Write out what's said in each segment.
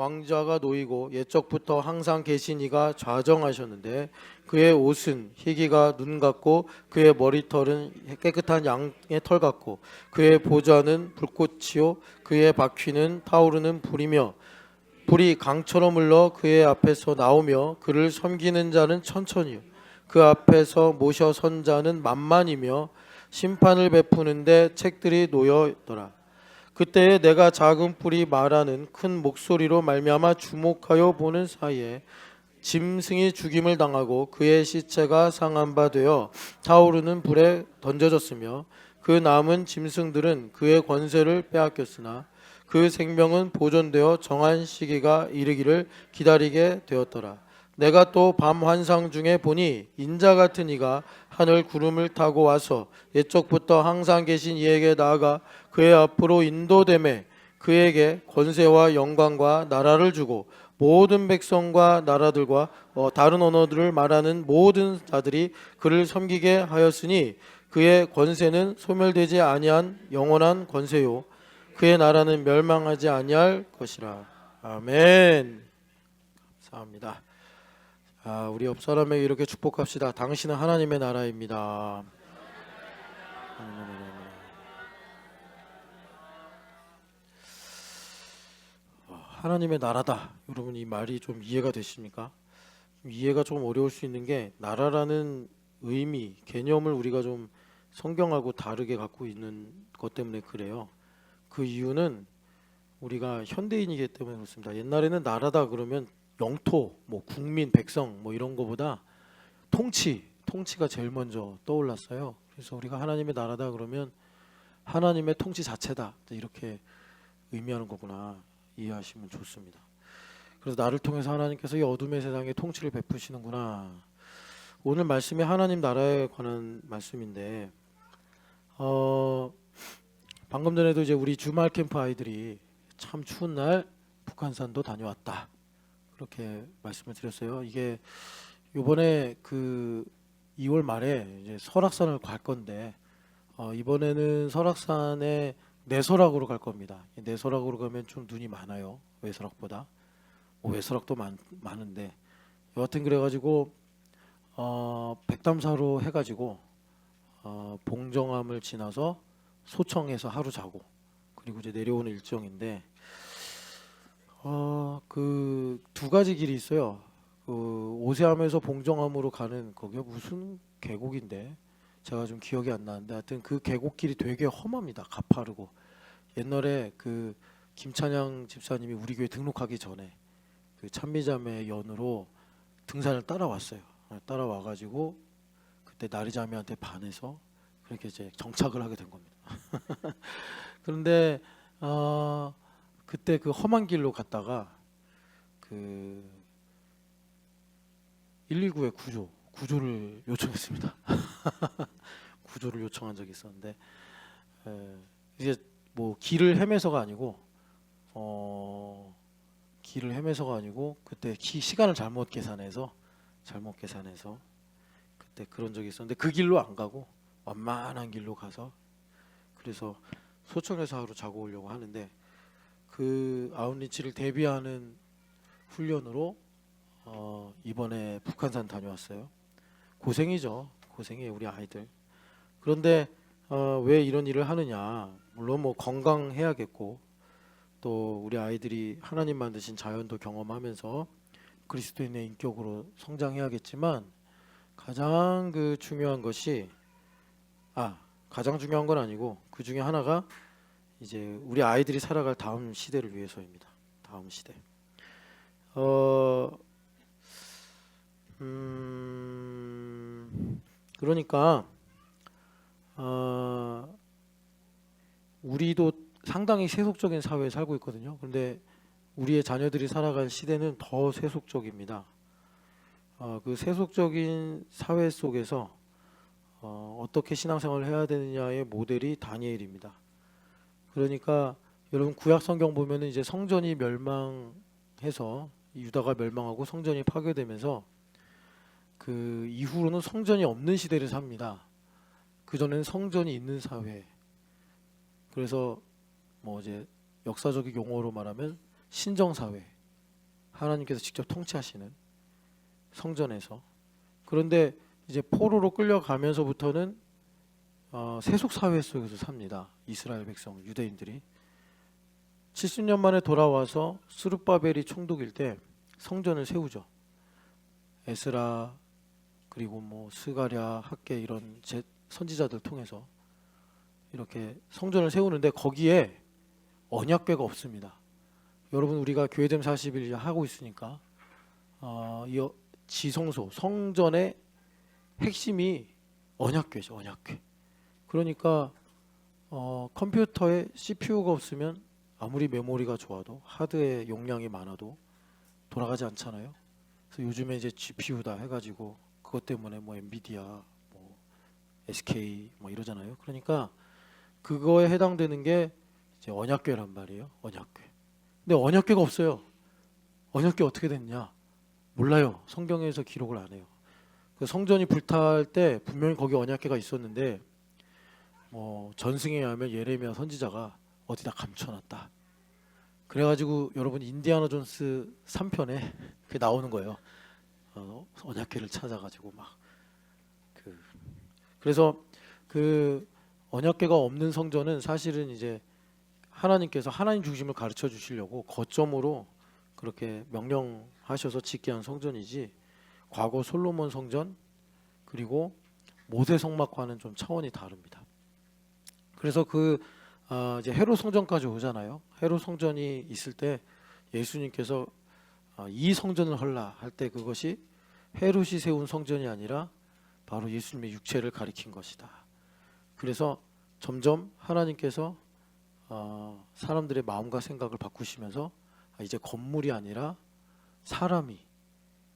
왕자가 놓이고 옛적부터 항상 계신 이가 좌정하셨는데 그의 옷은 희기가 눈 같고 그의 머리털은 깨끗한 양의 털 같고 그의 보좌는 불꽃이요 그의 바퀴는 타오르는 불이며 불이 강처럼 흘러 그의 앞에서 나오며 그를 섬기는 자는 천천히요 그 앞에서 모셔 선 자는 만만이며 심판을 베푸는데 책들이 놓여 있더라. 그때에 내가 작은 뿔이 말하는 큰 목소리로 말미암아 주목하여 보는 사이에 짐승이 죽임을 당하고 그의 시체가 상한 바 되어 타오르는 불에 던져졌으며 그 남은 짐승들은 그의 권세를 빼앗겼으나 그 생명은 보존되어 정한 시기가 이르기를 기다리게 되었더라. 내가 또 밤 환상 중에 보니 인자 같은 이가 하늘 구름을 타고 와서 옛적부터 항상 계신 이에게 나아가 그의 앞으로 인도되매 그에게 권세와 영광과 나라를 주고 모든 백성과 나라들과 다른 언어들을 말하는 모든 자들이 그를 섬기게 하였으니 그의 권세는 소멸되지 아니한 영원한 권세요 그의 나라는 멸망하지 아니할 것이라. 아멘. 감사합니다. 우리 옆 사람에게 이렇게 축복합시다. 당신은 하나님의 나라입니다. 하나님의 나라다. 여러분 이 말이 좀 이해가 되십니까? 이해가 좀 어려울 수 있는 게 나라라는 의미, 개념을 우리가 좀 성경하고 다르게 갖고 있는 것 때문에 그래요. 그 이유는 우리가 현대인이기 때문에 그렇습니다. 옛날에는 나라다 그러면 영토, 뭐 국민, 백성 뭐 이런 거보다 통치가 제일 먼저 떠올랐어요. 그래서 우리가 하나님의 나라다 그러면 하나님의 통치 자체다 이렇게 의미하는 거구나 이해하시면 좋습니다. 그래서 나를 통해서 하나님께서 이 어둠의 세상에 통치를 베푸시는구나. 오늘 말씀이 하나님 나라에 관한 말씀인데 방금 전에도 이제 우리 주말 캠프 아이들이 참 추운 날 북한산도 다녀왔다 그렇게 말씀을 드렸어요. 이게 요번에 그 2월 말에 이제 설악산을 갈 건데 이번에는 설악산에 내설악으로 갈 겁니다. 내설악으로 가면 좀 눈이 많아요. 외설악보다. 외설악도 많은데 여하튼 그래가지고 백담사로 해가지고 봉정암을 지나서 소청에서 하루 자고 그리고 이제 내려오는 일정인데 그 두 가지 길이 있어요. 그 오세암에서 봉정암으로 가는 거기가 무슨 계곡인데 제가 좀 기억이 안 나는데 하여튼 그 계곡길이 되게 험합니다. 가파르고 옛날에 그 김찬양 집사님이 우리 교회 등록하기 전에 그 찬미자매 연으로 등산을 따라왔어요. 따라와가지고 그때 나리자매한테 반해서 그렇게 이제 정착을 하게 된 겁니다. 그런데 그때 그 험한 길로 갔다가 그 119에 구조를 요청했습니다. 구조를 요청한 적이 있었는데 이게 뭐 길을 헤매서가 아니고 그때 시간을 잘못 계산해서 그때 그런 적이 있었는데 그 길로 안 가고 완만한 길로 가서 그래서 소청에서 하루 자고 오려고 하는데 그 아웃리치를 대비하는 훈련으로 이번에 북한산 다녀왔어요. 고생이죠. 고생이에요 우리 아이들. 그런데 왜 이런 일을 하느냐. 물론 뭐 건강해야겠고 또 우리 아이들이 하나님 만드신 자연도 경험하면서 그리스도인의 인격으로 성장해야겠지만 가장 그 중요한 것이 가장 중요한 건 아니고 그 중에 하나가 이제 우리 아이들이 살아갈 다음 시대를 위해서입니다. 다음 시대. 그러니까 우리도 상당히 세속적인 사회에 살고 있거든요. 그런데 우리의 자녀들이 살아갈 시대는 더 세속적입니다. 그 세속적인 사회 속에서 어떻게 신앙생활을 해야 되느냐의 모델이 다니엘입니다. 그러니까 여러분 구약 성경 보면은 이제 성전이 멸망해서 유다가 멸망하고 성전이 파괴되면서 그 이후로는 성전이 없는 시대를 삽니다. 그 전에는 성전이 있는 사회. 그래서 뭐 이제 역사적인 용어로 말하면 신정 사회. 하나님께서 직접 통치하시는 성전에서. 그런데 이제 포로로 끌려가면서부터는 세속 사회 속에서 삽니다. 이스라엘 백성, 유대인들이 70년 만에 돌아와서 스룹바벨이 총독일 때 성전을 세우죠. 에스라 그리고 뭐 스가랴, 학개 이런 선지자들 통해서 이렇게 성전을 세우는데 거기에 언약궤가 없습니다. 여러분 우리가 교회됨 40일 하고 있으니까 이 지성소 성전의 핵심이 언약궤죠. 언약궤. 그러니까 컴퓨터에 CPU가 없으면 아무리 메모리가 좋아도 하드의 용량이 많아도 돌아가지 않잖아요. 그래서 요즘에 이제 GPU다 해가지고 그것 때문에 뭐 엔비디아, 뭐 SK 뭐 이러잖아요. 그러니까 그거에 해당되는 게 이제 언약궤란 말이에요. 언약궤. 근데 언약궤가 없어요. 언약궤 어떻게 됐냐? 몰라요. 성경에서 기록을 안 해요. 그 성전이 불탈 때 분명히 거기 언약궤가 있었는데 전승에 의하면 예레미야 선지자가 어디다 감춰놨다. 그래가지고 여러분 인디아나 존스 3편에 그게 나오는 거예요. 언약궤를 찾아가지고 그래서 그 언약궤가 없는 성전은 사실은 이제 하나님께서 하나님 중심을 가르쳐 주시려고 거점으로 그렇게 명령하셔서 짓게 한 성전이지 과거 솔로몬 성전 그리고 모세 성막과는 좀 차원이 다릅니다. 그래서 이제 헤롯 성전까지 오잖아요. 헤롯 성전이 있을 때 예수님께서 이 성전을 헐라 할 때 그것이 헤롯이 세운 성전이 아니라 바로 예수님의 육체를 가리킨 것이다. 그래서 점점 하나님께서 사람들의 마음과 생각을 바꾸시면서 이제 건물이 아니라 사람이.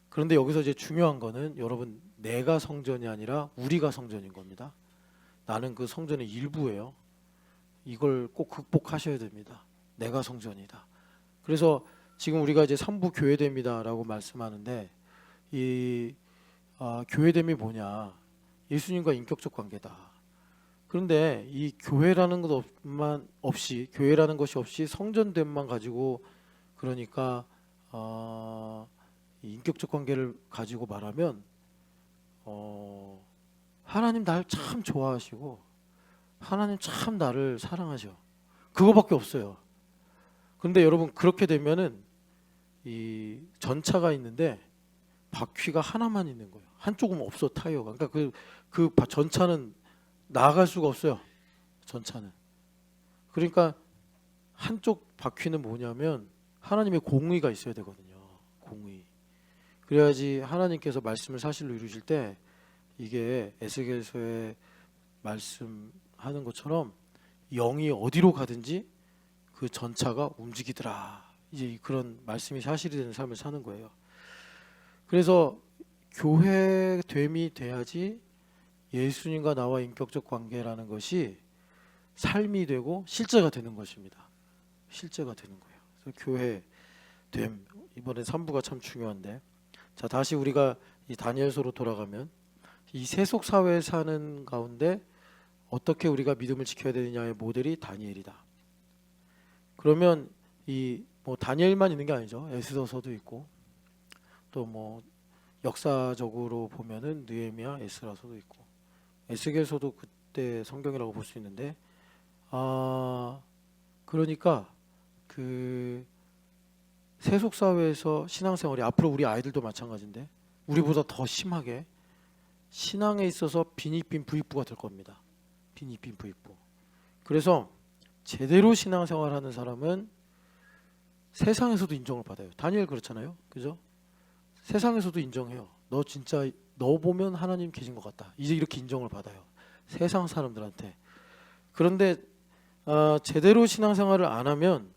그런데 여기서 이제 중요한 거는 여러분 내가 성전이 아니라 우리가 성전인 겁니다. 나는 그 성전의 일부예요. 이걸 꼭 극복하셔야 됩니다. 내가 성전이다. 그래서 지금 우리가 이제 3부 교회됨이다라고 말씀하는데 이 교회됨이 뭐냐? 예수님과 인격적 관계다. 그런데 이 교회라는 것만 없이 교회라는 것이 없이 성전됨만 가지고 그러니까 인격적 관계를 가지고 말하면 하나님 날 참 좋아하시고 하나님 참 나를 사랑하셔. 그거밖에 없어요. 그런데 여러분 그렇게 되면은 이 전차가 있는데 바퀴가 하나만 있는 거예요. 한쪽은 없어 타이어가. 그러니까 그 전차는 나아갈 수가 없어요. 전차는. 그러니까 한쪽 바퀴는 뭐냐면 하나님의 공의가 있어야 되거든요. 공의. 그래야지 하나님께서 말씀을 사실로 이루실 때 이게 에스겔서에 말씀하는 것처럼 영이 어디로 가든지 그 전차가 움직이더라. 이제 그런 말씀이 사실이 되는 삶을 사는 거예요. 그래서 교회됨이 돼야지 예수님과 나와 인격적 관계라는 것이 삶이 되고 실제가 되는 것입니다. 실제가 되는 거예요. 그래서 교회됨 이번에 3부가 참 중요한데 자 다시 우리가 이 다니엘서로 돌아가면 이 세속 사회에 사는 가운데 어떻게 우리가 믿음을 지켜야 되느냐의 모델이 다니엘이다. 그러면 이 뭐 다니엘만 있는 게 아니죠. 에스더서도 있고 또 뭐 역사적으로 보면은 느헤미야, 에스라서도 있고 에스겔서도 그때 성경이라고 볼 수 있는데 그러니까 그 세속 사회에서 신앙생활이 앞으로 우리 아이들도 마찬가지인데 우리보다 더 심하게 신앙에 있어서 빈익빈 부익부가 될 겁니다. 빈익빈 부익부. 그래서 제대로 신앙생활하는 사람은 세상에서도 인정을 받아요. 다니엘 그렇잖아요. 그죠? 세상에서도 인정해요. 너 진짜 너 보면 하나님 계신 것 같다. 이제 이렇게 인정을 받아요. 세상 사람들한테. 그런데 제대로 신앙생활을 안 하면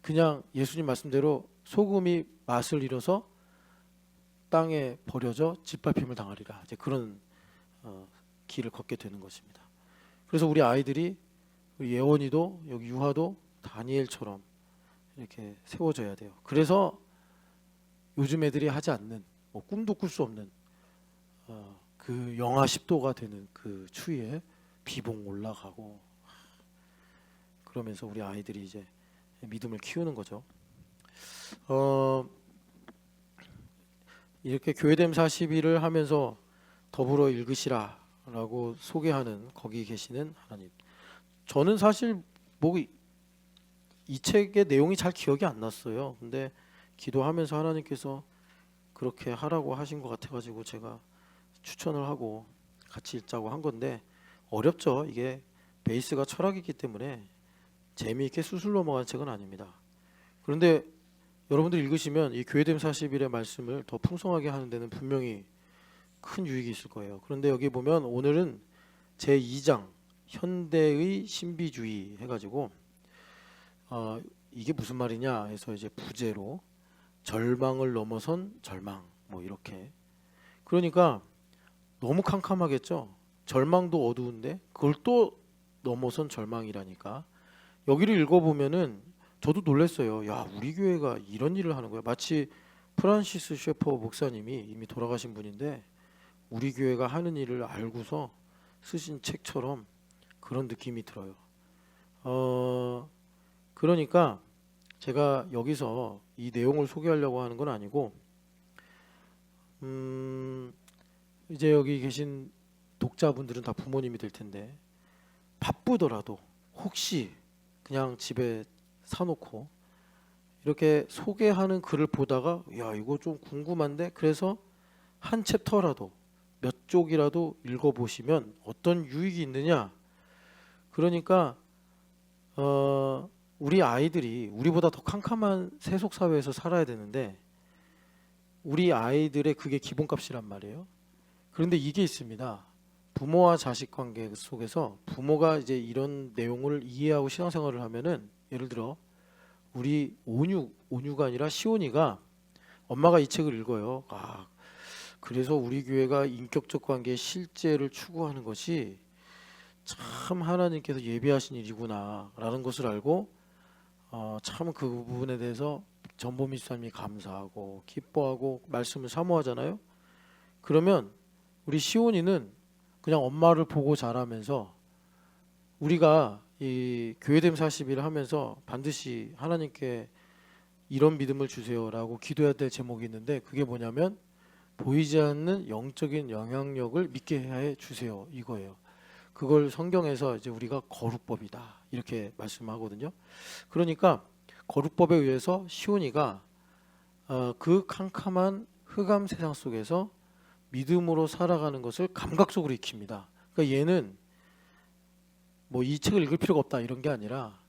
그냥 예수님 말씀대로 소금이 맛을 잃어서 땅에 버려져 짓밟힘을 당하리라. 이제 그런 길을 걷게 되는 것입니다. 그래서 우리 아이들이 우리 예원이도 여기 유하도 다니엘처럼 이렇게 세워져야 돼요. 그래서 요즘 애들이 하지 않는 뭐 꿈도 꿀 수 없는 그 영하 10도가 되는 그 추위에 비봉 올라가고 그러면서 우리 아이들이 이제 믿음을 키우는 거죠. 이렇게 교회됨 40일을 하면서 더불어 읽으시라라고 소개하는 거기 계시는 하나님. 저는 사실 뭐 이 책의 내용이 잘 기억이 안 났어요. 근데 기도하면서 하나님께서 그렇게 하라고 하신 것 같아가지고 제가 추천을 하고 같이 읽자고 한 건데 어렵죠. 이게 베이스가 철학이기 때문에 재미있게 수술 넘어가는 책은 아닙니다. 그런데 여러분들 읽으시면 이 교회됨 40일의 말씀을 더 풍성하게 하는 데는 분명히 큰 유익이 있을 거예요. 그런데 여기 보면 오늘은 제2장 현대의 신비주의 해가지고 이게 무슨 말이냐 해서 이제 부제로 절망을 넘어선 절망 뭐 이렇게. 그러니까 너무 캄캄하겠죠. 절망도 어두운데 그걸 또 넘어선 절망이라니까. 여기를 읽어보면은 저도 놀랐어요. 야, 우리 교회가 이런 일을 하는 거야. 마치 프란시스 셰퍼 목사님이 이미 돌아가신 분인데 우리 교회가 하는 일을 알고서 쓰신 책처럼 그런 느낌이 들어요. 그러니까 제가 여기서 이 내용을 소개하려고 하는 건 아니고 이제 여기 계신 독자분들은 다 부모님이 될 텐데 바쁘더라도 혹시 그냥 집에 사놓고 이렇게 소개하는 글을 보다가 야, 이거 좀 궁금한데 그래서 한 챕터라도 몇 쪽이라도 읽어보시면 어떤 유익이 있느냐. 그러니까 우리 아이들이 우리보다 더 캄캄한 세속 사회에서 살아야 되는데 우리 아이들의 그게 기본값이란 말이에요. 그런데 이게 있습니다. 부모와 자식 관계 속에서 부모가 이제 이런 내용을 이해하고 신앙생활을 하면은 예를 들어 우리 온유가 아니라 시온이가 엄마가 이 책을 읽어요. 아, 그래서 우리 교회가 인격적 관계의 실제를 추구하는 것이 참 하나님께서 예비하신 일이구나라는 것을 알고 참 그 부분에 대해서 전보미 수사님이 감사하고 기뻐하고 말씀을 사모하잖아요. 그러면 우리 시온이는 그냥 엄마를 보고 자라면서 우리가 이 교회됨 40일 하면서 반드시 하나님께 이런 믿음을 주세요라고 기도해야 될 제목이 있는데 그게 뭐냐면 보이지 않는 영적인 영향력을 믿게 해 주세요 이거예요. 그걸 성경에서 이제 우리가 거룩법이다 이렇게 말씀하거든요. 그러니까 거룩법에 의해서 시온이가 그 캄캄한 흑암 세상 속에서 믿음으로 살아가는 것을 감각적으로 익힙니다. 그러니까 얘는 뭐 이 책을 읽을 필요가 없다 이런 게 아니라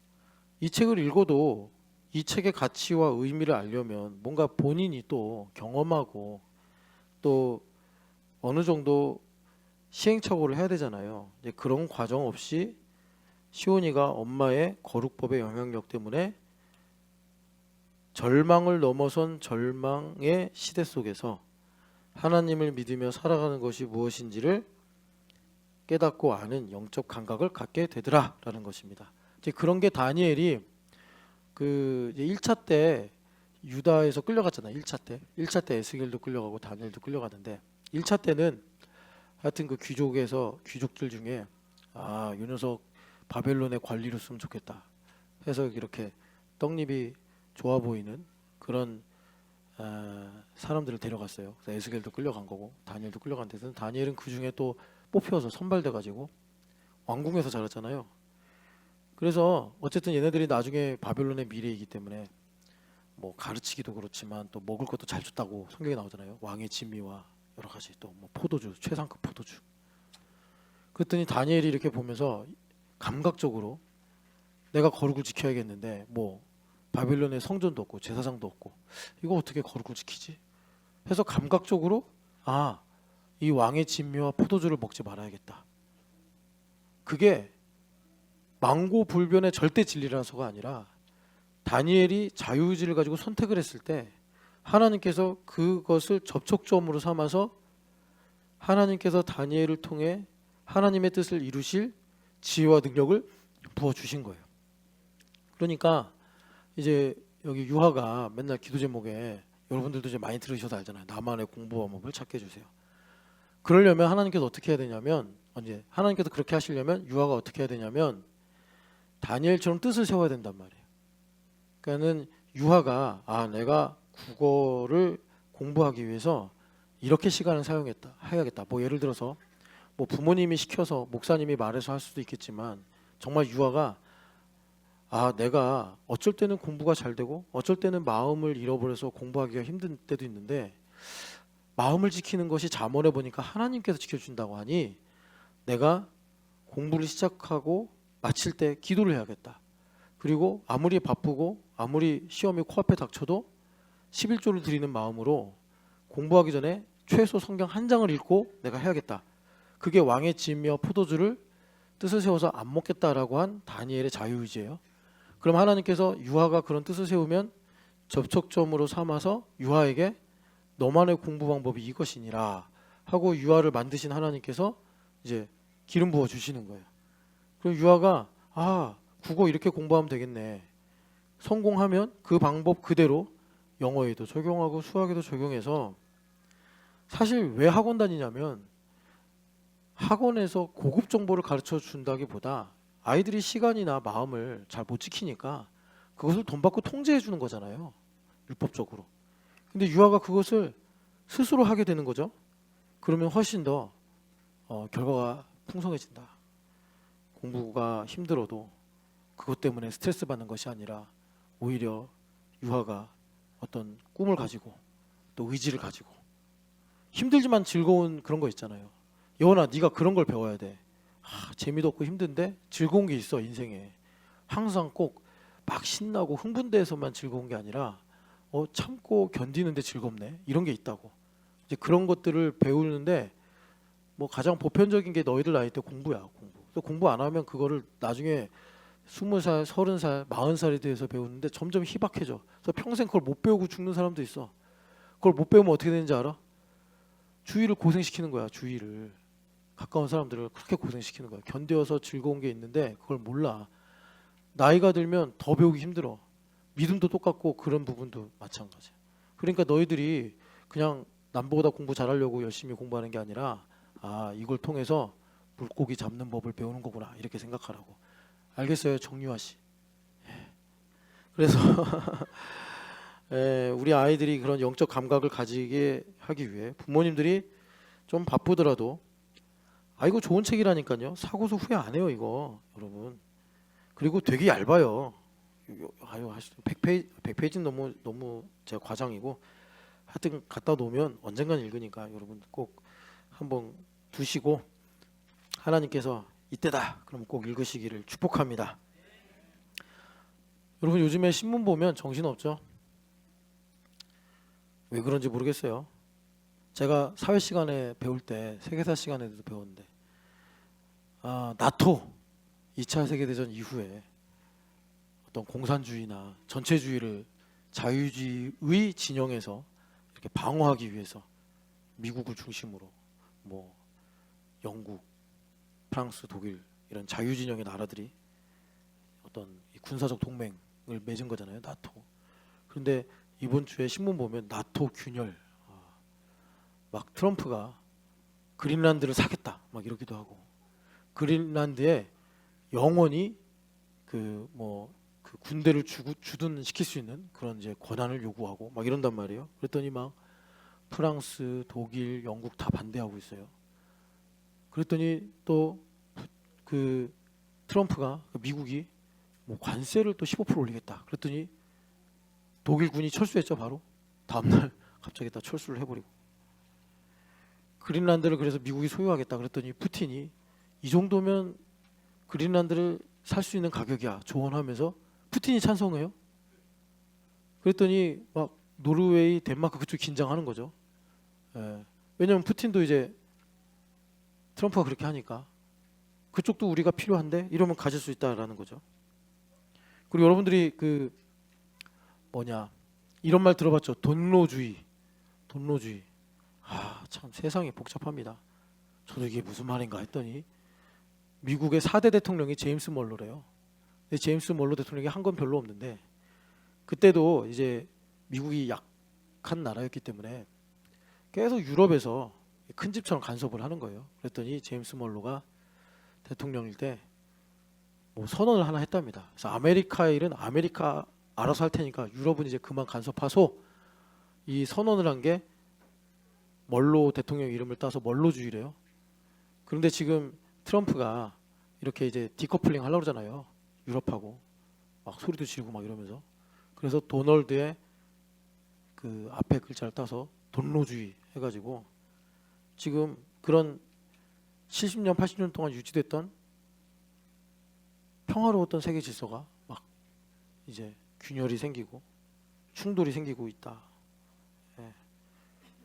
이 책을 읽어도 이 책의 가치와 의미를 알려면 뭔가 본인이 또 경험하고 또 어느 정도 시행착오를 해야 되잖아요. 이제 그런 과정 없이 시온이가 엄마의 거룩법의 영향력 때문에 절망을 넘어선 절망의 시대 속에서 하나님을 믿으며 살아가는 것이 무엇인지를 깨닫고 아는 영적 감각을 갖게 되더라라는 것입니다. 이제 그런 게 다니엘이 그 이제 1차 때 유다에서 끌려갔잖아요. 1차 때 에스겔도 끌려가고 다니엘도 끌려가는데 1차 때는 하여튼 그 귀족들 중에 아, 이 녀석 바벨론의 관리로 쓰면 좋겠다 해서 이렇게 떡잎이 좋아 보이는 그런 사람들을 데려갔어요. 그래서 에스겔도 끌려간 거고 다니엘도 끌려간 데서 다니엘은 그 중에 또 뽑혀서 선발돼 가지고 왕궁에서 자랐잖아요. 그래서 어쨌든 얘네들이 나중에 바벨론의 미래이기 때문에 뭐 가르치기도 그렇지만 또 먹을 것도 잘 줬다고 성경에 나오잖아요. 왕의 진미와 여러 가지 또 뭐 포도주, 최상급 포도주. 그랬더니 다니엘이 이렇게 보면서 감각적으로 내가 거룩을 지켜야겠는데 뭐 바벨론에 성전도 없고 제사장도 없고 이거 어떻게 거룩을 지키지? 해서 감각적으로 아, 이 왕의 진미와 포도주를 먹지 말아야겠다. 그게 망고불변의 절대 진리라서가 아니라 다니엘이 자유의지를 가지고 선택을 했을 때 하나님께서 그것을 접촉점으로 삼아서 하나님께서 다니엘을 통해 하나님의 뜻을 이루실 지혜와 능력을 부어주신 거예요. 그러니까 이제 여기 유하가 맨날 기도 제목에 여러분들도 이제 많이 들으셔서 알잖아요. 나만의 공부 방법을 찾게 해주세요. 그러려면 하나님께서 어떻게 해야 되냐면 이제 하나님께서 그렇게 하시려면 유하가 어떻게 해야 되냐면 다니엘처럼 뜻을 세워야 된단 말이에요. 그러니까는 유하가 아, 내가 국어를 공부하기 위해서 이렇게 시간을 사용했다 해야겠다. 뭐 예를 들어서 뭐 부모님이 시켜서 목사님이 말해서 할 수도 있겠지만 정말 유아가 내가 어쩔 때는 공부가 잘 되고 어쩔 때는 마음을 잃어버려서 공부하기가 힘든 때도 있는데 마음을 지키는 것이 잠언에 보니까 하나님께서 지켜준다고 하니 내가 공부를 시작하고 마칠 때 기도를 해야겠다. 그리고 아무리 바쁘고 아무리 시험이 코앞에 닥쳐도 11조를 드리는 마음으로 공부하기 전에 최소 성경 한 장을 읽고 내가 해야겠다. 그게 왕의 짐이며 포도주를 뜻을 세워서 안 먹겠다라고 한 다니엘의 자유의지예요. 그럼 하나님께서 유아가 그런 뜻을 세우면 접촉점으로 삼아서 유아에게 너만의 공부 방법이 이것이니라 하고 유아를 만드신 하나님께서 이제 기름 부어 주시는 거예요. 그럼 유아가 국어 이렇게 공부하면 되겠네. 성공하면 그 방법 그대로 영어에도 적용하고 수학에도 적용해서 사실 왜 학원 다니냐면 학원에서 고급 정보를 가르쳐 준다기보다 아이들이 시간이나 마음을 잘 못 지키니까 그것을 돈 받고 통제해 주는 거잖아요. 율법적으로. 근데 유아가 그것을 스스로 하게 되는 거죠. 그러면 훨씬 더 결과가 풍성해진다. 공부가 힘들어도 그것 때문에 스트레스 받는 것이 아니라 오히려 유아가 어떤 꿈을 가지고 또 의지를 가지고 힘들지만 즐거운 그런 거 있잖아요. 여원아, 네가 그런 걸 배워야 돼. 재미도 없고 힘든데 즐거운 게 있어 인생에. 항상 꼭 막 신나고 흥분돼서만 즐거운 게 아니라 참고 견디는데 즐겁네. 이런 게 있다고. 이제 그런 것들을 배우는데 뭐 가장 보편적인 게 너희들 나이 때 공부야, 공부. 또 공부 안 하면 그거를 나중에 20살, 30살, 40살이 돼서 배우는데 점점 희박해져. 그래서 평생 그걸 못 배우고 죽는 사람도 있어. 그걸 못 배우면 어떻게 되는지 알아? 주위를 고생시키는 거야, 주위를. 가까운 사람들을 그렇게 고생시키는 거야. 견뎌서 즐거운 게 있는데 그걸 몰라. 나이가 들면 더 배우기 힘들어. 믿음도 똑같고 그런 부분도 마찬가지야. 그러니까 너희들이 그냥 남보다 공부 잘하려고 열심히 공부하는 게 아니라 이걸 통해서 물고기 잡는 법을 배우는 거구나 이렇게 생각하라고. 알겠어요, 정유아 씨? 그래서 우리 아이들이 그런 영적 감각을 가지게 하기 위해 부모님들이 좀 바쁘더라도 이거 좋은 책이라니까요. 사고서 후회 안 해요 이거 여러분. 그리고 되게 얇아요. 100페이지는 너무 제가 과장이고 하여튼 갖다 놓으면 언젠간 읽으니까 여러분 꼭 한번 두시고 하나님께서 이때다 그럼 꼭 읽으시기를 축복합니다. 여러분 요즘에 신문 보면 정신없죠? 왜 그런지 모르겠어요. 제가 사회 시간에 배울 때 세계사 시간에도 배웠는데 나토 2차 세계대전 이후에 어떤 공산주의나 전체주의를 자유주의의 진영에서 이렇게 방어하기 위해서 미국을 중심으로 뭐 영국, 프랑스, 독일 이런 자유진영의 나라들이 어떤 군사적 동맹을 맺은 거잖아요. 나토. 그런데 이번 주에 신문 보면 나토 균열 막 트럼프가 그린란드를 사겠다 막 이러기도 하고 그린란드에 영원히 그 군대를 주둔 시킬 수 있는 그런 이제 권한을 요구하고 막 이런단 말이에요. 그랬더니 막 프랑스, 독일, 영국 다 반대하고 있어요. 그랬더니 또 그 트럼프가 미국이 뭐 관세를 또 15% 올리겠다. 그랬더니 독일 군이 철수했죠 바로. 다음날 갑자기 다 철수를 해버리고. 그린란드를 그래서 미국이 소유하겠다. 그랬더니 푸틴이 이 정도면 그린란드를 살 수 있는 가격이야 조언하면서 푸틴이 찬성해요. 그랬더니 막 노르웨이, 덴마크 그쪽 긴장하는 거죠. 왜냐면 푸틴도 이제 트럼프가 그렇게 하니까 그쪽도 우리가 필요한데 이러면 가질 수 있다라는 거죠. 그리고 여러분들이 이런 말 들어봤죠? 돈로주의. 참 세상이 복잡합니다. 저도 이게 무슨 말인가 했더니 미국의 4대 대통령이 제임스 멀로래요. 근데 제임스 멀로 대통령이 한 건 별로 없는데 그때도 이제 미국이 약한 나라였기 때문에 계속 유럽에서 큰 집처럼 간섭을 하는 거예요. 그랬더니 제임스 멀로가 대통령일 때 뭐 선언을 하나 했답니다. 그래서 아메리카 일은 아메리카 알아서 할 테니까 유럽은 이제 그만 간섭하소. 이 선언을 한 게 멀로 대통령 이름을 따서 멀로주의래요. 그런데 지금 트럼프가 이렇게 이제 디커플링 하려고 그러잖아요. 유럽하고 막 소리도 지르고 막 이러면서. 그래서 도널드의 그 앞에 글자를 따서 돈로주의 해가지고 지금 그런 70년, 80년 동안 유지됐던 평화로웠던 세계 질서가 막 이제 균열이 생기고 충돌이 생기고 있다. 예.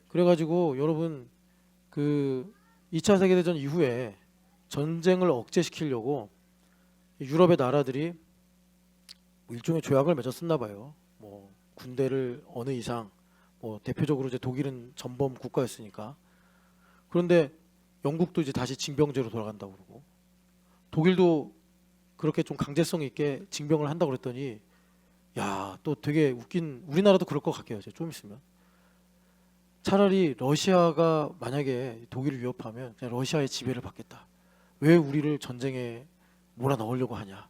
그래가지고 여러분 그 2차 세계대전 이후에 전쟁을 억제시키려고 유럽의 나라들이 뭐 일종의 조약을 맺었었나 봐요. 뭐 군대를 어느 이상 뭐 대표적으로 이제 독일은 전범 국가였으니까. 그런데 영국도 이제 다시 징병제로 돌아간다고 그러고 독일도 그렇게 좀 강제성 있게 징병을 한다고 그랬더니 야, 또 되게 웃긴 우리나라도 그럴 것 같아요. 좀 있으면. 차라리 러시아가 만약에 독일을 위협하면 그냥 러시아의 지배를 받겠다. 왜 우리를 전쟁에 몰아넣으려고 하냐.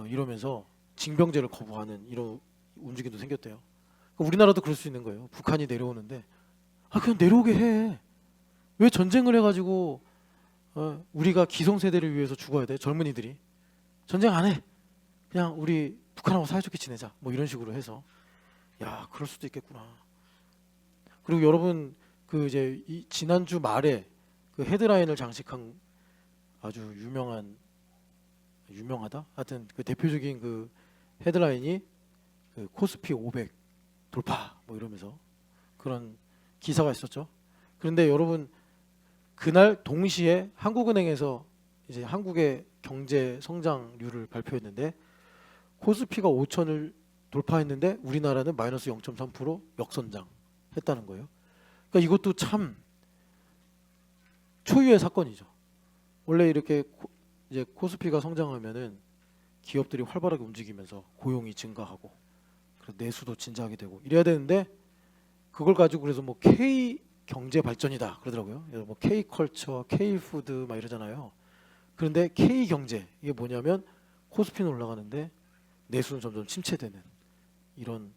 이러면서 징병제를 거부하는 이런 움직임도 생겼대요. 그러니까 우리나라도 그럴 수 있는 거예요. 북한이 내려오는데 그냥 내려오게 해. 왜 전쟁을 해가지고 우리가 기성세대를 위해서 죽어야 돼? 젊은이들이. 전쟁 안 해. 그냥 우리 북한하고 사이좋게 지내자. 뭐 이런 식으로 해서 야, 그럴 수도 있겠구나. 그리고 여러분 그 이제 지난주 말에 그 헤드라인을 장식한 아주 유명하다. 하여튼 그 대표적인 그 헤드라인이 그 코스피 500 돌파 뭐 이러면서 그런 기사가 있었죠. 그런데 여러분 그날 동시에 한국은행에서 이제 한국의 경제 성장률을 발표했는데 코스피가 5천을 돌파했는데 우리나라는 마이너스 0.3% 역선장 했다는 거예요. 그러니까 이것도 참 초유의 사건이죠. 원래 이렇게 이제 코스피가 성장하면은 기업들이 활발하게 움직이면서 고용이 증가하고 내수도 진작하게 되고 이래야 되는데 그걸 가지고 그래서 뭐 K 경제 발전이다 그러더라고요. 뭐 K 컬처, K 푸드 막 이러잖아요. 그런데 K 경제 이게 뭐냐면 코스피는 올라가는데 내수는 점점 침체되는 이런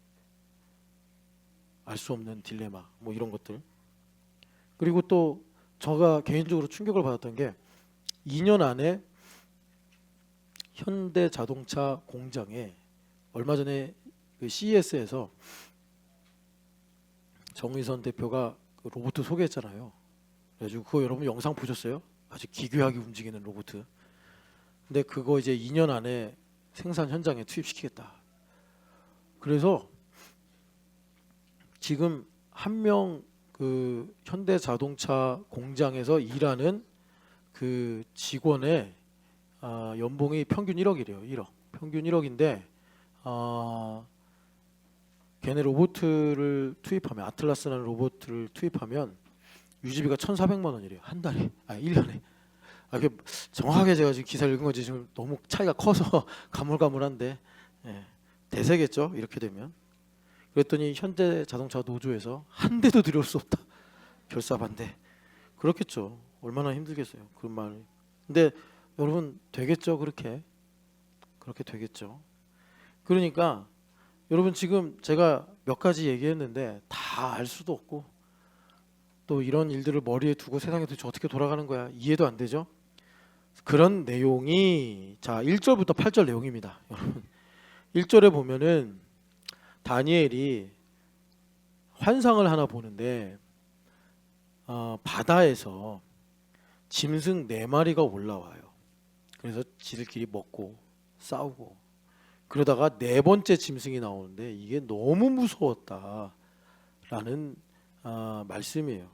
알 수 없는 딜레마 뭐 이런 것들. 그리고 또 제가 개인적으로 충격을 받았던 게 2년 안에 현대 자동차 공장에 얼마 전에 그 CES에서 정의선 대표가 그 로봇 소개했잖아요. 그래가지고 그거 여러분 영상 보셨어요? 아주 기괴하게 움직이는 로봇. 근데 그거 이제 2년 안에 생산 현장에 투입시키겠다. 그래서 지금 한 명 그 현대 자동차 공장에서 일하는 그 직원의 연봉이 평균 1억이래요. 1억. 평균 1억인데 걔네 로봇을 투입하면 아틀라스라는 로봇을 투입하면 유지비가 1,400만 원이래요. 한 달에. 1년에. 그게 정확하게 제가 지금 기사를 읽은 거지 지금 너무 차이가 커서 가물가물한데 대세겠죠. 이렇게 되면. 그랬더니 현대 자동차 노조에서 한 대도 들여올 수 없다. 결사반대. 그렇겠죠. 얼마나 힘들겠어요. 그런 말이. 근데 여러분 되겠죠. 그렇게 되겠죠. 그러니까 여러분 지금 제가 몇 가지 얘기했는데 다 알 수도 없고 또 이런 일들을 머리에 두고 세상이 도대체 어떻게 돌아가는 거야 이해도 안 되죠. 그런 내용이 자 1절부터 8절 내용입니다. 여러분 1절에 보면은 다니엘이 환상을 하나 보는데 바다에서 짐승 4마리가 올라와요. 그래서 지들끼리 먹고 싸우고 그러다가 4번째 짐승이 나오는데 이게 너무 무서웠다라는 말씀이에요.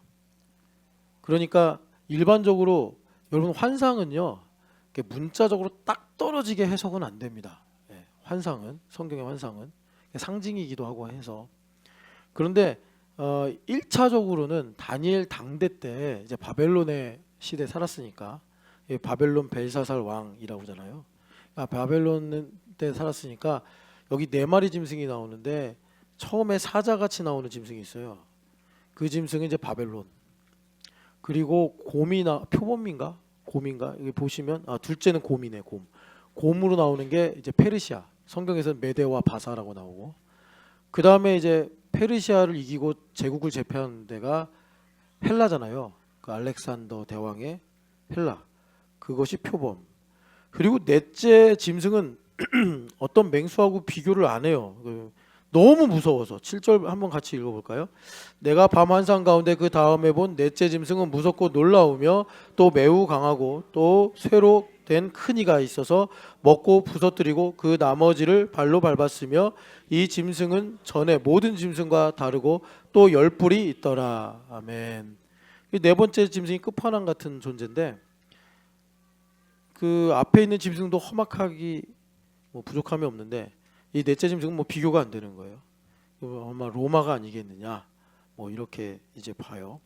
그러니까 일반적으로 여러분 환상은요 문자적으로 딱 떨어지게 해석은 안 됩니다. 환상은 성경의 환상은 상징이기도 하고 해서 그런데 1차적으로는 다니엘 당대 때 이제 바벨론의 시대 살았으니까 바벨론 벨사살 왕이라고 하잖아요. 바벨론 때 살았으니까 여기 4마리 짐승이 나오는데 처음에 사자같이 나오는 짐승이 있어요. 그 짐승은 이제 바벨론. 그리고 곰이나 표범인가? 곰인가? 여기 보시면 둘째는 곰이네. 곰으로 나오는 게 이제 페르시아. 성경에서는 메대와 바사라고 나오고 그 다음에 이제 페르시아를 이기고 제국을 제패한 데가 헬라잖아요. 그 알렉산더 대왕의 헬라. 그것이 표범. 그리고 넷째 짐승은 어떤 맹수하고 비교를 안 해요. 너무 무서워서. 7절 한번 같이 읽어볼까요? 내가 밤 환상 가운데 그 다음에 본 넷째 짐승은 무섭고 놀라우며 또 매우 강하고 또 쇠로 된 큰 이가 있어서 먹고 부서뜨리고 그 나머지를 발로 밟았으며 이 짐승은 전에 모든 짐승과 다르고 또 열 뿔이 있더라. 아멘. 네 번째 짐승이 끝판왕 같은 존재인데 그 앞에 있는 짐승도 험악하기 뭐 부족함이 없는데 이 넷째 짐승은 뭐 비교가 안 되는 거예요. 아마 로마가 아니겠느냐 뭐 이렇게 이제 봐요.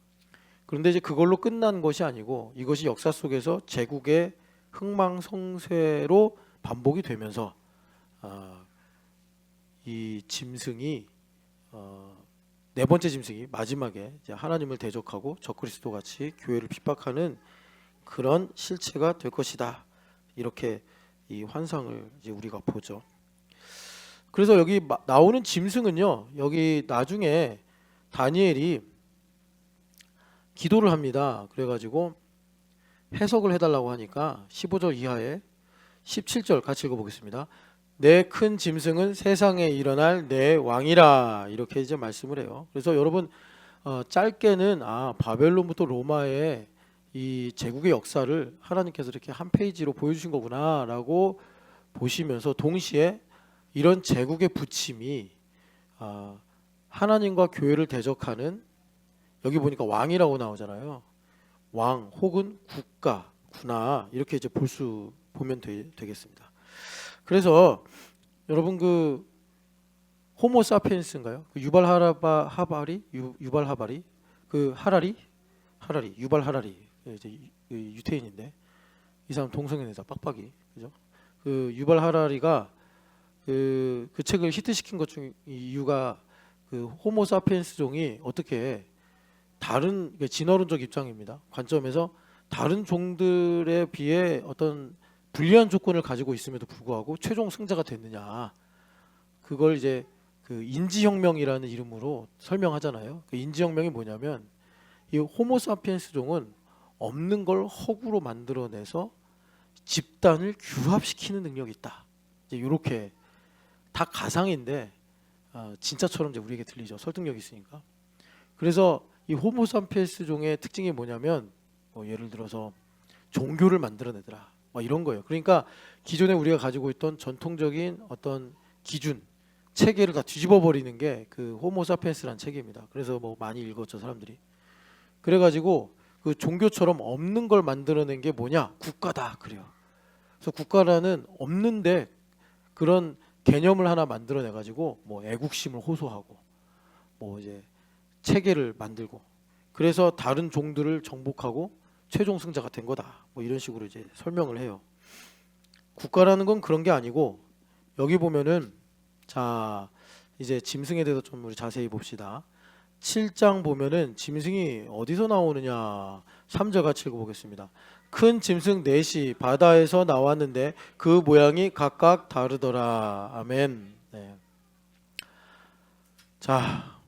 그런데 이제 그걸로 끝난 것이 아니고 이것이 역사 속에서 제국의 흥망성쇠로 반복이 되면서 이 짐승이 네 번째 짐승이 마지막에 이제 하나님을 대적하고 적그리스도 같이 교회를 핍박하는 그런 실체가 될 것이다. 이렇게 이 환상을 이제 우리가 보죠. 그래서 여기 나오는 짐승은요. 여기 나중에 다니엘이 기도를 합니다. 그래가지고 해석을 해달라고 하니까 15절 이하에 17절 같이 읽어보겠습니다. 내 큰 짐승은 세상에 일어날 내 왕이라 이렇게 이제 말씀을 해요. 그래서 여러분 짧게는 바벨론부터 로마의 이 제국의 역사를 하나님께서 이렇게 한 페이지로 보여주신 거구나라고 보시면서 동시에 이런 제국의 부침이 하나님과 교회를 대적하는 여기 보니까 왕이라고 나오잖아요. 왕 혹은 국가, 군화 이렇게 이제 보면 되겠습니다. 그래서 여러분 그 호모 사피엔스인가요? 그 유발 하라리 그 하라리 유발 하라리 이제 유태인인데 이 사람 동성애자 빡빡이 그죠? 그 유발 하라리가 그 책을 히트시킨 것 중 이유가 그 호모 사피엔스 종이 어떻게 다른 진화론적 입장입니다. 관점에서 다른 종들에 비해 어떤 불리한 조건을 가지고 있음에도 불구하고 최종 승자가 됐느냐. 그걸 이제 그 인지혁명이라는 이름으로 설명하잖아요. 그 인지혁명이 뭐냐면 이 호모사피엔스 종은 없는 걸 허구로 만들어내서 집단을 규합시키는 능력이 있다. 이제 이렇게 다 가상인데 진짜처럼 이제 우리에게 들리죠. 설득력이 있으니까. 그래서 이 호모사피엔스 종의 특징이 뭐냐면 예를 들어서 종교를 만들어내더라. 이런 거예요. 그러니까 기존에 우리가 가지고 있던 전통적인 어떤 기준, 체계를 다 뒤집어 버리는 게 그 호모사피엔스라는 체계입니다. 그래서 뭐 많이 읽었죠, 사람들이. 그래가지고 그 종교처럼 없는 걸 만들어낸 게 뭐냐? 국가다 그래요. 그래서 국가라는 없는데 그런 개념을 하나 만들어내 가지고 뭐 애국심을 호소하고 뭐 이제 체계를 만들고 그래서 다른 종들을 정복하고 최종 승자가 된 거다. 뭐 이런 식으로 이제 설명을 해요. 국가라는 건 그런 게 아니고 여기 보면은 자 이제 짐승에 대해서 좀 우리 자세히 봅시다. 7장 보면은 짐승이 어디서 나오느냐 3절 같이 읽어보겠습니다. 큰 짐승 넷이 바다에서 나왔는데 그 모양이 각각 다르더라. 아멘. 네. 자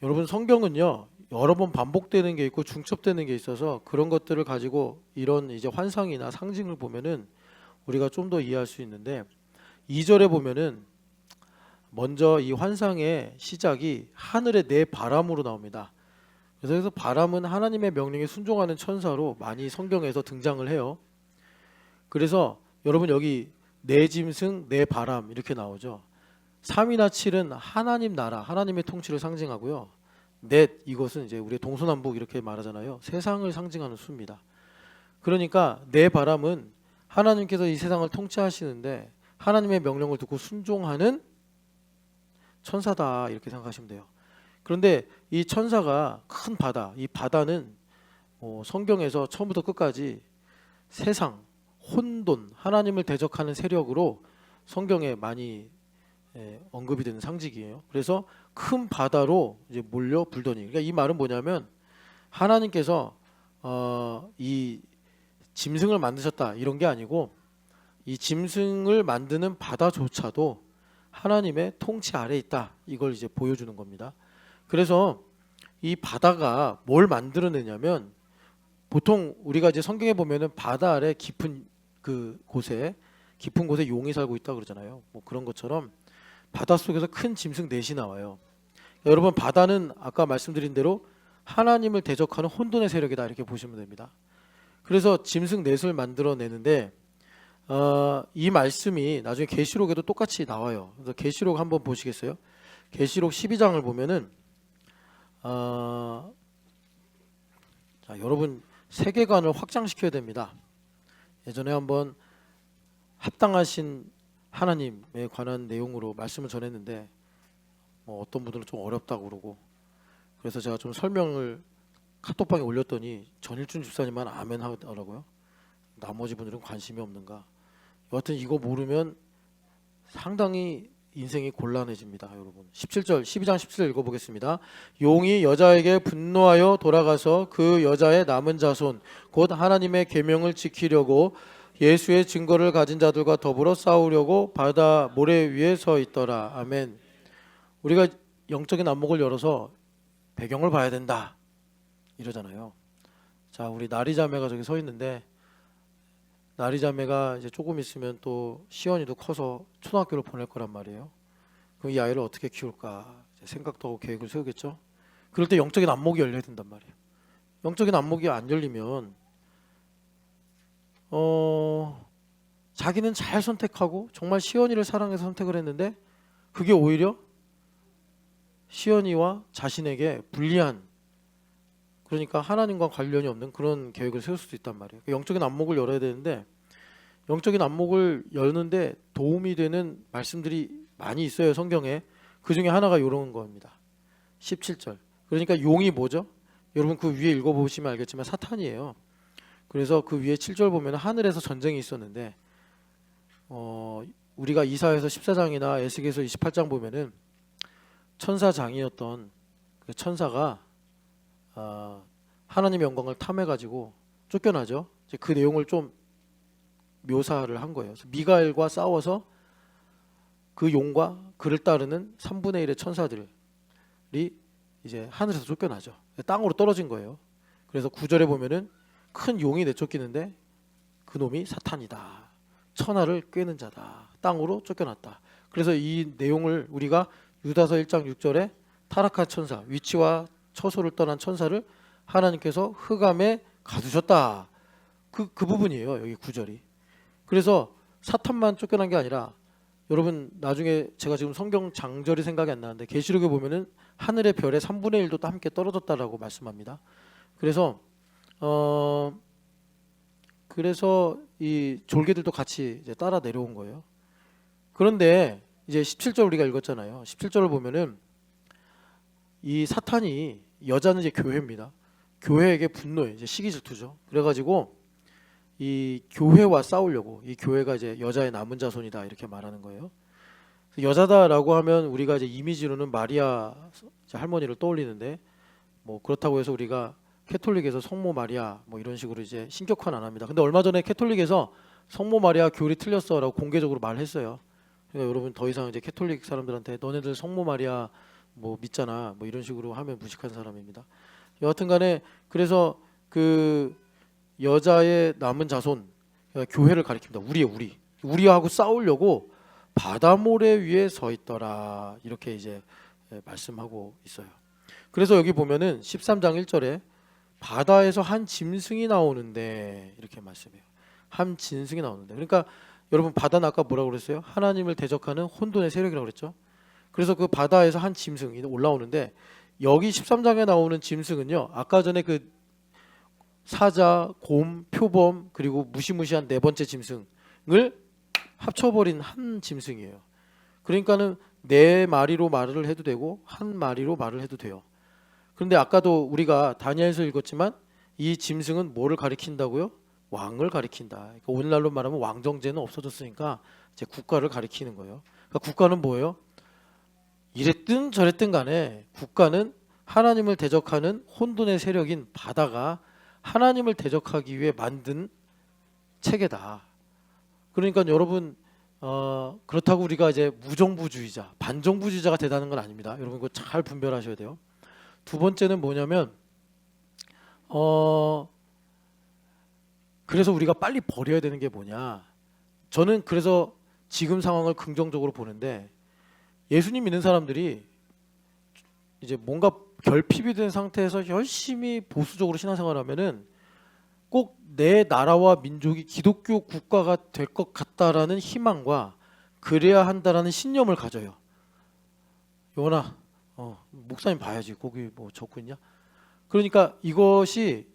여러분 성경은요 여러 번 반복되는 게 있고 중첩되는 게 있어서 그런 것들을 가지고 이런 이제 환상이나 상징을 보면은 우리가 좀 더 이해할 수 있는데 2절에 보면은 먼저 이 환상의 시작이 하늘의 네 바람으로 나옵니다. 그래서 바람은 하나님의 명령에 순종하는 천사로 많이 성경에서 등장을 해요. 그래서 여러분 여기 네 짐승 네 바람 이렇게 나오죠. 3이나 7은 하나님 나라 하나님의 통치를 상징하고요. 넷 이것은 이제 우리 동서남북 이렇게 말하잖아요. 세상을 상징하는 수입니다. 그러니까 네 바람은 하나님께서 이 세상을 통치하시는데 하나님의 명령을 듣고 순종하는 천사다 이렇게 생각하시면 돼요. 그런데 이 천사가 큰 바다, 이 바다는 성경에서 처음부터 끝까지 세상, 혼돈, 하나님을 대적하는 세력으로 성경에 많이 언급이 되는 상징이에요. 그래서 큰 바다로 이제 몰려 불더니 그러니까 이 말은 뭐냐면 하나님께서 이 짐승을 만드셨다 이런 게 아니고 이 짐승을 만드는 바다조차도 하나님의 통치 아래에 있다 이걸 이제 보여주는 겁니다. 그래서 이 바다가 뭘 만들어내냐면 보통 우리가 이제 성경에 보면은 바다 아래 깊은 깊은 곳에 용이 살고 있다 그러잖아요. 뭐 그런 것처럼 바닷속에서 큰 짐승 넷이 나와요. 여러분 바다는 아까 말씀드린 대로 하나님을 대적하는 혼돈의 세력이다 이렇게 보시면 됩니다. 그래서 짐승 넷을 만들어내는데 이 말씀이 나중에 계시록에도 똑같이 나와요. 그래서 계시록 한번 보시겠어요? 계시록 12장을 보면은 자, 여러분 세계관을 확장시켜야 됩니다. 예전에 한번 합당하신 하나님에 관한 내용으로 말씀을 전했는데 뭐 어떤 분들은 좀 어렵다고 그러고 그래서 제가 좀 설명을 카톡방에 올렸더니 전일준 집사님만 아멘 하더라고요. 나머지 분들은 관심이 없는가. 여하튼 이거 모르면 상당히 인생이 곤란해집니다. 여러분 17절 12장 17절 읽어보겠습니다. 용이 여자에게 분노하여 돌아가서 그 여자의 남은 자손 곧 하나님의 계명을 지키려고 예수의 증거를 가진 자들과 더불어 싸우려고 바다 모래 위에 서 있더라. 아멘. 우리가 영적인 안목을 열어서 배경을 봐야 된다 이러잖아요. 자, 우리 나리 자매가 저기 서 있는데 나리 자매가 이제 조금 있으면 또 시연이도 커서 초등학교를 보낼 거란 말이에요. 그럼 이 아이를 어떻게 키울까 생각도 하고 계획을 세우겠죠. 그럴 때 영적인 안목이 열려야 된단 말이에요. 영적인 안목이 안 열리면 자기는 잘 선택하고 정말 시연이를 사랑해서 선택을 했는데 그게 오히려 시연이와 자신에게 불리한, 그러니까 하나님과 관련이 없는 그런 계획을 세울 수도 있단 말이에요. 영적인 안목을 열어야 되는데 영적인 안목을 여는데 도움이 되는 말씀들이 많이 있어요. 성경에. 그 중에 하나가 이런 겁니다. 17절. 그러니까 용이 뭐죠? 여러분 그 위에 읽어보시면 알겠지만 사탄이에요. 그래서 그 위에 7절 보면 하늘에서 전쟁이 있었는데 우리가 이사야서 14장이나 에스겔서 28장 보면은 천사장이었던 그 천사가 하나님의 영광을 탐해가지고 쫓겨나죠. 이제 그 내용을 좀 묘사를 한 거예요. 그래서 미가엘과 싸워서 그 용과 그를 따르는 3분의 1의 천사들이 이제 하늘에서 쫓겨나죠. 땅으로 떨어진 거예요. 그래서 9절에 보면은 큰 용이 내쫓기는데 그 놈이 사탄이다. 천하를 꿰는 자다. 땅으로 쫓겨났다. 그래서 이 내용을 우리가 유다서 1장 6절에 타락한 천사, 위치와 처소를 떠난 천사를 하나님께서 흑암에 가두셨다. 그 부분이에요. 여기 9절이. 그래서 사탄만 쫓겨난 게 아니라 여러분 나중에 제가 지금 성경 장절이 생각이 안 나는데 계시록에 보면은 하늘의 별의 3분의 1도 함께 떨어졌다라고 말씀합니다. 그래서 이 졸개들도 같이 이제 따라 내려온 거예요. 그런데 이제 17절 우리가 읽었잖아요. 17절을 보면은 이 사탄이, 여자는 이제 교회입니다. 교회에게 분노해. 이제 시기 질투죠. 그래가지고 이 교회와 싸우려고, 이 교회가 이제 여자의 남은 자손이다 이렇게 말하는 거예요. 여자다라고 하면 우리가 이제 이미지로는 마리아 할머니를 떠올리는데 뭐 그렇다고 해서 우리가 캐톨릭에서 성모 마리아 뭐 이런 식으로 이제 신격화는 안 합니다. 근데 얼마 전에 캐톨릭에서 성모 마리아 교리 틀렸어라고 공개적으로 말했어요. 그러니까 여러분 더 이상 이제 캐톨릭 사람들한테 너네들 성모 마리아 뭐 믿잖아 뭐 이런 식으로 하면 무식한 사람입니다. 여하튼간에 그래서 그 여자의 남은 자손, 그러니까 교회를 가리킵니다. 우리하고 싸우려고 바다 모래 위에 서 있더라 이렇게 이제 말씀하고 있어요. 그래서 여기 보면은 13장 1절에 바다에서 한 짐승이 나오는데 이렇게 말씀해요. 한 짐승이 나오는데, 그러니까 여러분 바다는 아까 뭐라고 그랬어요? 하나님을 대적하는 혼돈의 세력이라고 그랬죠. 그래서 그 바다에서 한 짐승이 올라오는데 여기 13장에 나오는 짐승은요, 아까 전에 그 사자, 곰, 표범 그리고 무시무시한 네 번째 짐승을 합쳐버린 한 짐승이에요. 그러니까는 네 마리로 말을 해도 되고 한 마리로 말을 해도 돼요. 그런데 아까도 우리가 다니엘서 읽었지만 이 짐승은 뭐를 가리킨다고요? 왕을 가리킨다. 그러니까 오늘날로 말하면 왕정제는 없어졌으니까 이제 국가를 가리키는 거예요. 그러니까 국가는 뭐예요? 이랬든 저랬든 간에 국가는 하나님을 대적하는 혼돈의 세력인 바다가 하나님을 대적하기 위해 만든 체계다. 그러니까 여러분 그렇다고 우리가 이제 무정부주의자, 반정부주의자가 되다는 건 아닙니다. 여러분 그거 잘 분별하셔야 돼요. 두 번째는 뭐냐면 어 그래서 우리가 빨리 버려야 되는 게 뭐냐. 저는 그래서 지금 상황을 긍정적으로 보는데 예수님 믿는 사람들이 이제 뭔가 결핍이 된 상태에서 열심히 보수적으로 신앙생활하면은 꼭 내 나라와 민족이 기독교 국가가 될 것 같다라는 희망과 그래야 한다라는 신념을 가져요. 요원아, 목사님 봐야지. 거기 뭐 적고 있냐? 그러니까 이것이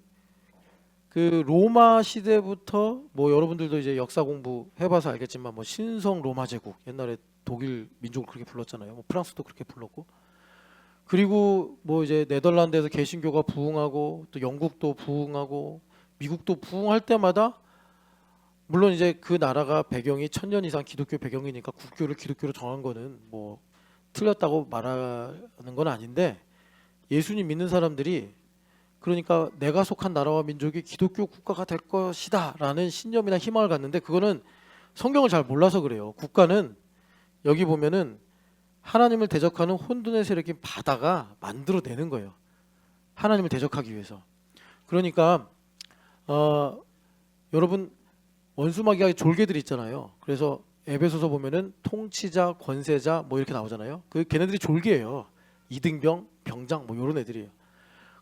그 로마 시대부터 뭐 여러분들도 이제 역사 공부 해봐서 알겠지만 뭐 신성 로마 제국 옛날에 독일 민족을 그렇게 불렀잖아요. 뭐 프랑스도 그렇게 불렀고 그리고 뭐 이제 네덜란드에서 개신교가 부흥하고 또 영국도 부흥하고 미국도 부흥할 때마다 물론 이제 그 나라가 배경이 1000년 이상 기독교 배경이니까 국교를 기독교로 정한 거는 뭐 틀렸다고 말하는 건 아닌데 예수님 믿는 사람들이 그러니까 내가 속한 나라와 민족이 기독교 국가가 될 것이다라는 신념이나 희망을 갖는데 그거는 성경을 잘 몰라서 그래요. 국가는 여기 보면은 하나님을 대적하는 혼돈의 세력인 바다가 만들어내는 거예요. 하나님을 대적하기 위해서. 그러니까 여러분 원수마귀의 졸개들 있잖아요. 그래서 에베소서 보면은 통치자, 권세자 뭐 이렇게 나오잖아요. 그 걔네들이 졸개예요. 이등병, 병장 뭐 이런 애들이에요.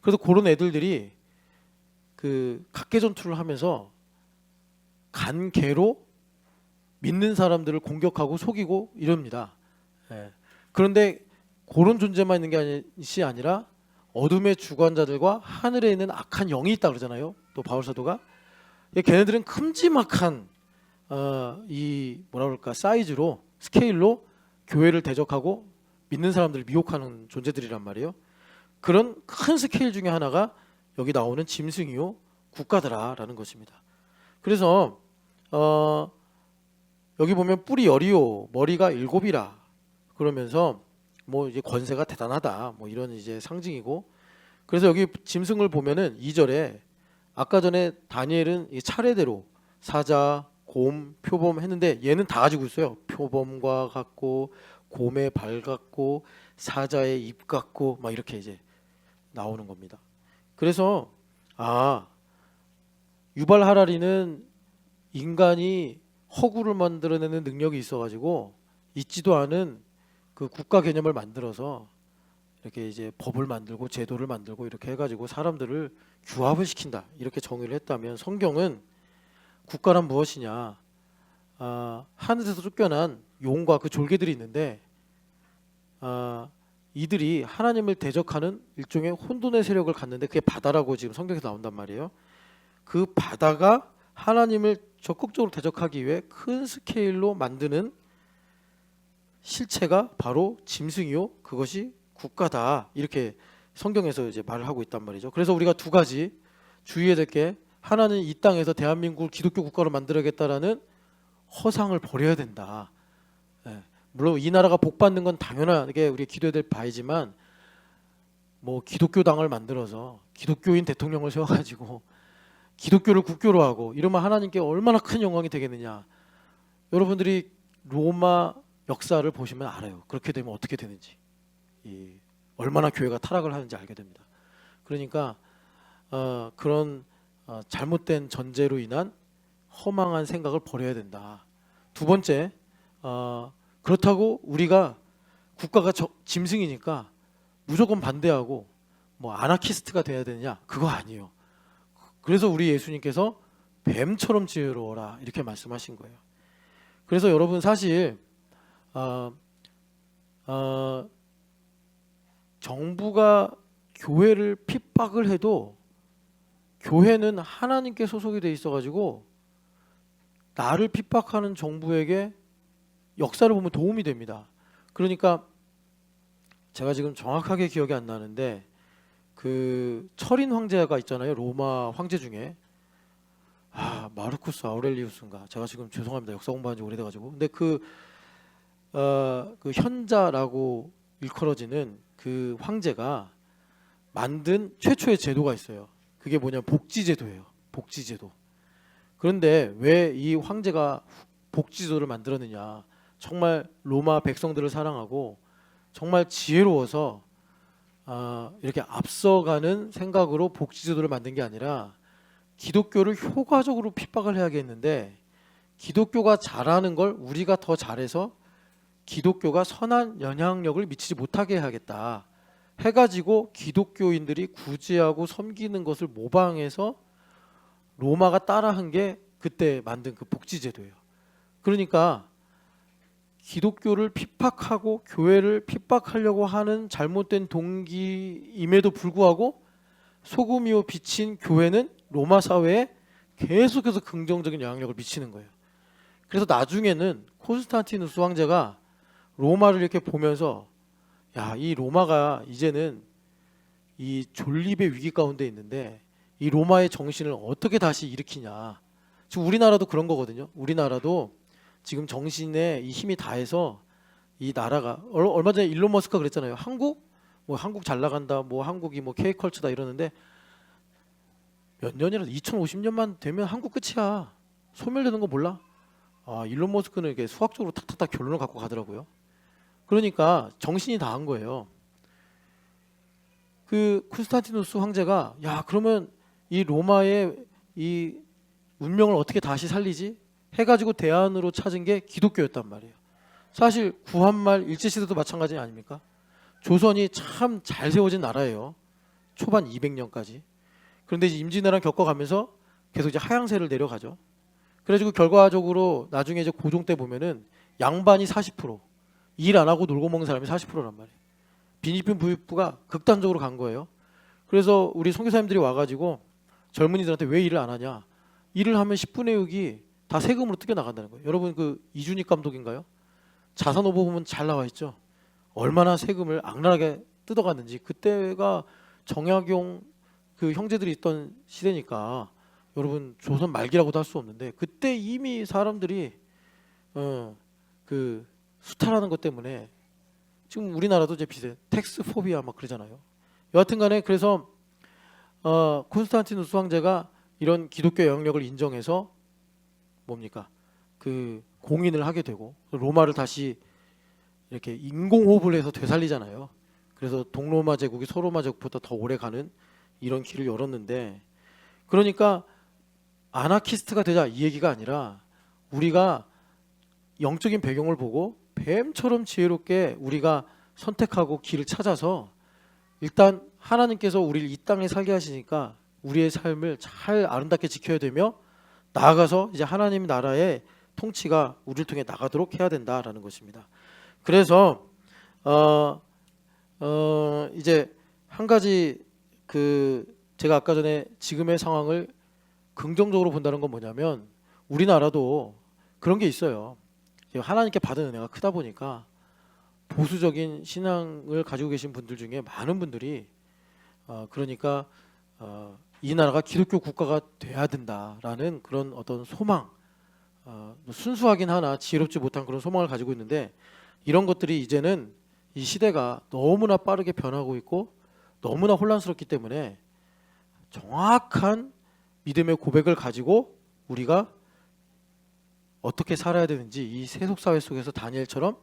그래서 그런 애들이 그 각계 전투를 하면서 간계로 믿는 사람들을 공격하고 속이고 이럽니다. 예. 그런데 그런 존재만 있는 게 아니라 어둠의 주관자들과 하늘에 있는 악한 영이 있다 그러잖아요. 또 바울 사도가 걔네들은 큼지막한 이 뭐라 그럴까 사이즈로 스케일로 교회를 대적하고 믿는 사람들을 미혹하는 존재들이란 말이에요. 그런 큰 스케일 중에 하나가 여기 나오는 짐승이요 국가더라라는 것입니다. 그래서 여기 보면 뿔이 열이요 머리가 일곱이라 그러면서 뭐 이제 권세가 대단하다 뭐 이런 이제 상징이고 그래서 여기 짐승을 보면은 2절에 아까 전에 다니엘은 이 차례대로 사자, 곰, 표범 했는데 얘는 다 가지고 있어요. 표범과 같고 곰의 발 같고 사자의 입 같고 막 이렇게 이제 나오는 겁니다. 그래서 유발 하라리는 인간이 허구를 만들어내는 능력이 있어가지고 있지도 않은 그 국가 개념을 만들어서 이렇게 이제 법을 만들고 제도를 만들고 이렇게 해가지고 사람들을 규합을 시킨다 이렇게 정의를 했다면 성경은 국가란 무엇이냐? 하늘에서 쫓겨난 용과 그 졸개들이 있는데 이들이 하나님을 대적하는 일종의 혼돈의 세력을 갖는데 그게 바다라고 지금 성경에서 나온단 말이에요. 그 바다가 하나님을 적극적으로 대적하기 위해 큰 스케일로 만드는 실체가 바로 짐승이요 그것이 국가다 이렇게 성경에서 이제 말을 하고 있단 말이죠. 그래서 우리가 두 가지 주의해야 될 게 하나는 이 땅에서 대한민국을 기독교 국가로 만들어야겠다라는 허상을 버려야 된다. 예. 물론 이 나라가 복 받는 건 당연하게 우리 기도해야 될 바이지만 뭐 기독교 당을 만들어서 기독교인 대통령을 세워가지고 기독교를 국교로 하고 이러면 하나님께 얼마나 큰 영광이 되겠느냐. 여러분들이 로마 역사를 보시면 알아요. 그렇게 되면 어떻게 되는지. 얼마나 교회가 타락을 하는지 알게 됩니다. 그러니까 그런 잘못된 전제로 인한 허망한 생각을 버려야 된다. 두 번째, 그렇다고 우리가 국가가 짐승이니까 무조건 반대하고 뭐 아나키스트가 돼야 되느냐? 그거 아니에요. 그래서 우리 예수님께서 뱀처럼 지혜로워라 이렇게 말씀하신 거예요. 그래서 여러분 사실 정부가 교회를 핍박을 해도 교회는 하나님께 소속이 돼 있어가지고 나를 핍박하는 정부에게 역사를 보면 도움이 됩니다. 그러니까 제가 지금 정확하게 기억이 안 나는데 그 철인 황제가 있잖아요. 로마 황제 중에 마르쿠스 아우렐리우스인가. 제가 지금 죄송합니다. 역사 공부한 지 오래돼가지고. 근데 그 현자라고 일컬어지는 그 황제가 만든 최초의 제도가 있어요. 그게 뭐냐 복지제도예요. 복지제도. 그런데 왜 이 황제가 복지제도를 만들었느냐? 정말 로마 백성들을 사랑하고 정말 지혜로워서 이렇게 앞서가는 생각으로 복지제도를 만든 게 아니라 기독교를 효과적으로 핍박을 해야겠는데 기독교가 잘하는 걸 우리가 더 잘해서 기독교가 선한 영향력을 미치지 못하게 해야겠다 해가지고 기독교인들이 구제하고 섬기는 것을 모방해서 로마가 따라한 게 그때 만든 그 복지제도예요. 그러니까 기독교를 핍박하고 교회를 핍박하려고 하는 잘못된 동기임에도 불구하고 소금이요 빛인 교회는 로마 사회에 계속해서 긍정적인 영향력을 미치는 거예요. 그래서 나중에는 콘스탄티누스 황제가 로마를 이렇게 보면서 야, 이 로마가 이제는 이 존립의 위기 가운데 있는데 이 로마의 정신을 어떻게 다시 일으키냐. 지금 우리나라도 그런 거거든요. 우리나라도 지금 정신에 이 힘이 다해서 이 나라가 얼마 전에 일론 머스크가 그랬잖아요. 한국 잘 나간다. 뭐 한국이 뭐 K컬처다 이러는데 몇 년이라 2050년만 되면 한국 끝이야. 소멸되는 거 몰라? 일론 머스크는 이렇게 수학적으로 탁탁탁 결론을 갖고 가더라고요. 그러니까 정신이 다한 거예요. 그 콘스탄티누스 황제가 야 그러면 이 로마의 이 운명을 어떻게 다시 살리지? 해가지고 대안으로 찾은 게 기독교였단 말이에요. 사실 구한말 일제시대도 마찬가지 아닙니까? 조선이 참 잘 세워진 나라예요. 초반 200년까지. 그런데 이제 임진왜란 겪어가면서 계속 이제 하향세를 내려가죠. 그래가지고 결과적으로 나중에 이제 고종 때 보면은 양반이 40%, 일 안 하고 놀고 먹는 사람이 40%란 말이에요. 빈익빈 부익부가 극단적으로 간 거예요. 그래서 우리 선교사님들이 와가지고 젊은이들한테 왜 일을 안 하냐? 일을 하면 10분의 6이 다 세금으로 뜯겨 나간다는 거예요. 여러분 그 이준익 감독인가요? 자산오보 보면 잘 나와 있죠. 얼마나 세금을 악랄하게 뜯어갔는지. 그때가 정약용 그 형제들이 있던 시대니까 여러분 조선 말기라고도 할 수 없는데 그때 이미 사람들이 그 수탈하는 것 때문에 지금 우리나라도 이제 비슷해 텍스 포비아 막 그러잖아요. 여하튼간에 그래서 콘스탄티누스 황제가 이런 기독교 영향력을 인정해서 뭡니까 그 공인을 하게 되고 로마를 다시 이렇게 인공호흡을 해서 되살리잖아요. 그래서 동로마 제국이 서로마 제국보다 더 오래 가는 이런 길을 열었는데 그러니까 아나키스트가 되자 이 얘기가 아니라 우리가 영적인 배경을 보고 뱀처럼 지혜롭게 우리가 선택하고 길을 찾아서 일단 하나님께서 우리를 이 땅에 살게 하시니까 우리의 삶을 잘 아름답게 지켜야 되며 나아가서 이제 하나님 나라의 통치가 우리를 통해 나가도록 해야 된다라는 것입니다. 그래서 이제 한 가지 그 제가 아까 전에 지금의 상황을 긍정적으로 본다는 건 뭐냐면 우리나라도 그런 게 있어요. 하나님께 받은 은혜가 크다 보니까 보수적인 신앙을 가지고 계신 분들 중에 많은 분들이 그러니까 이 나라가 기독교 국가가 돼야 된다라는 그런 어떤 소망, 순수하긴 하나 지혜롭지 못한 그런 소망을 가지고 있는데 이런 것들이 이제는 이 시대가 너무나 빠르게 변하고 있고 너무나 혼란스럽기 때문에 정확한 믿음의 고백을 가지고 우리가 어떻게 살아야 되는지 이 세속사회 속에서 다니엘처럼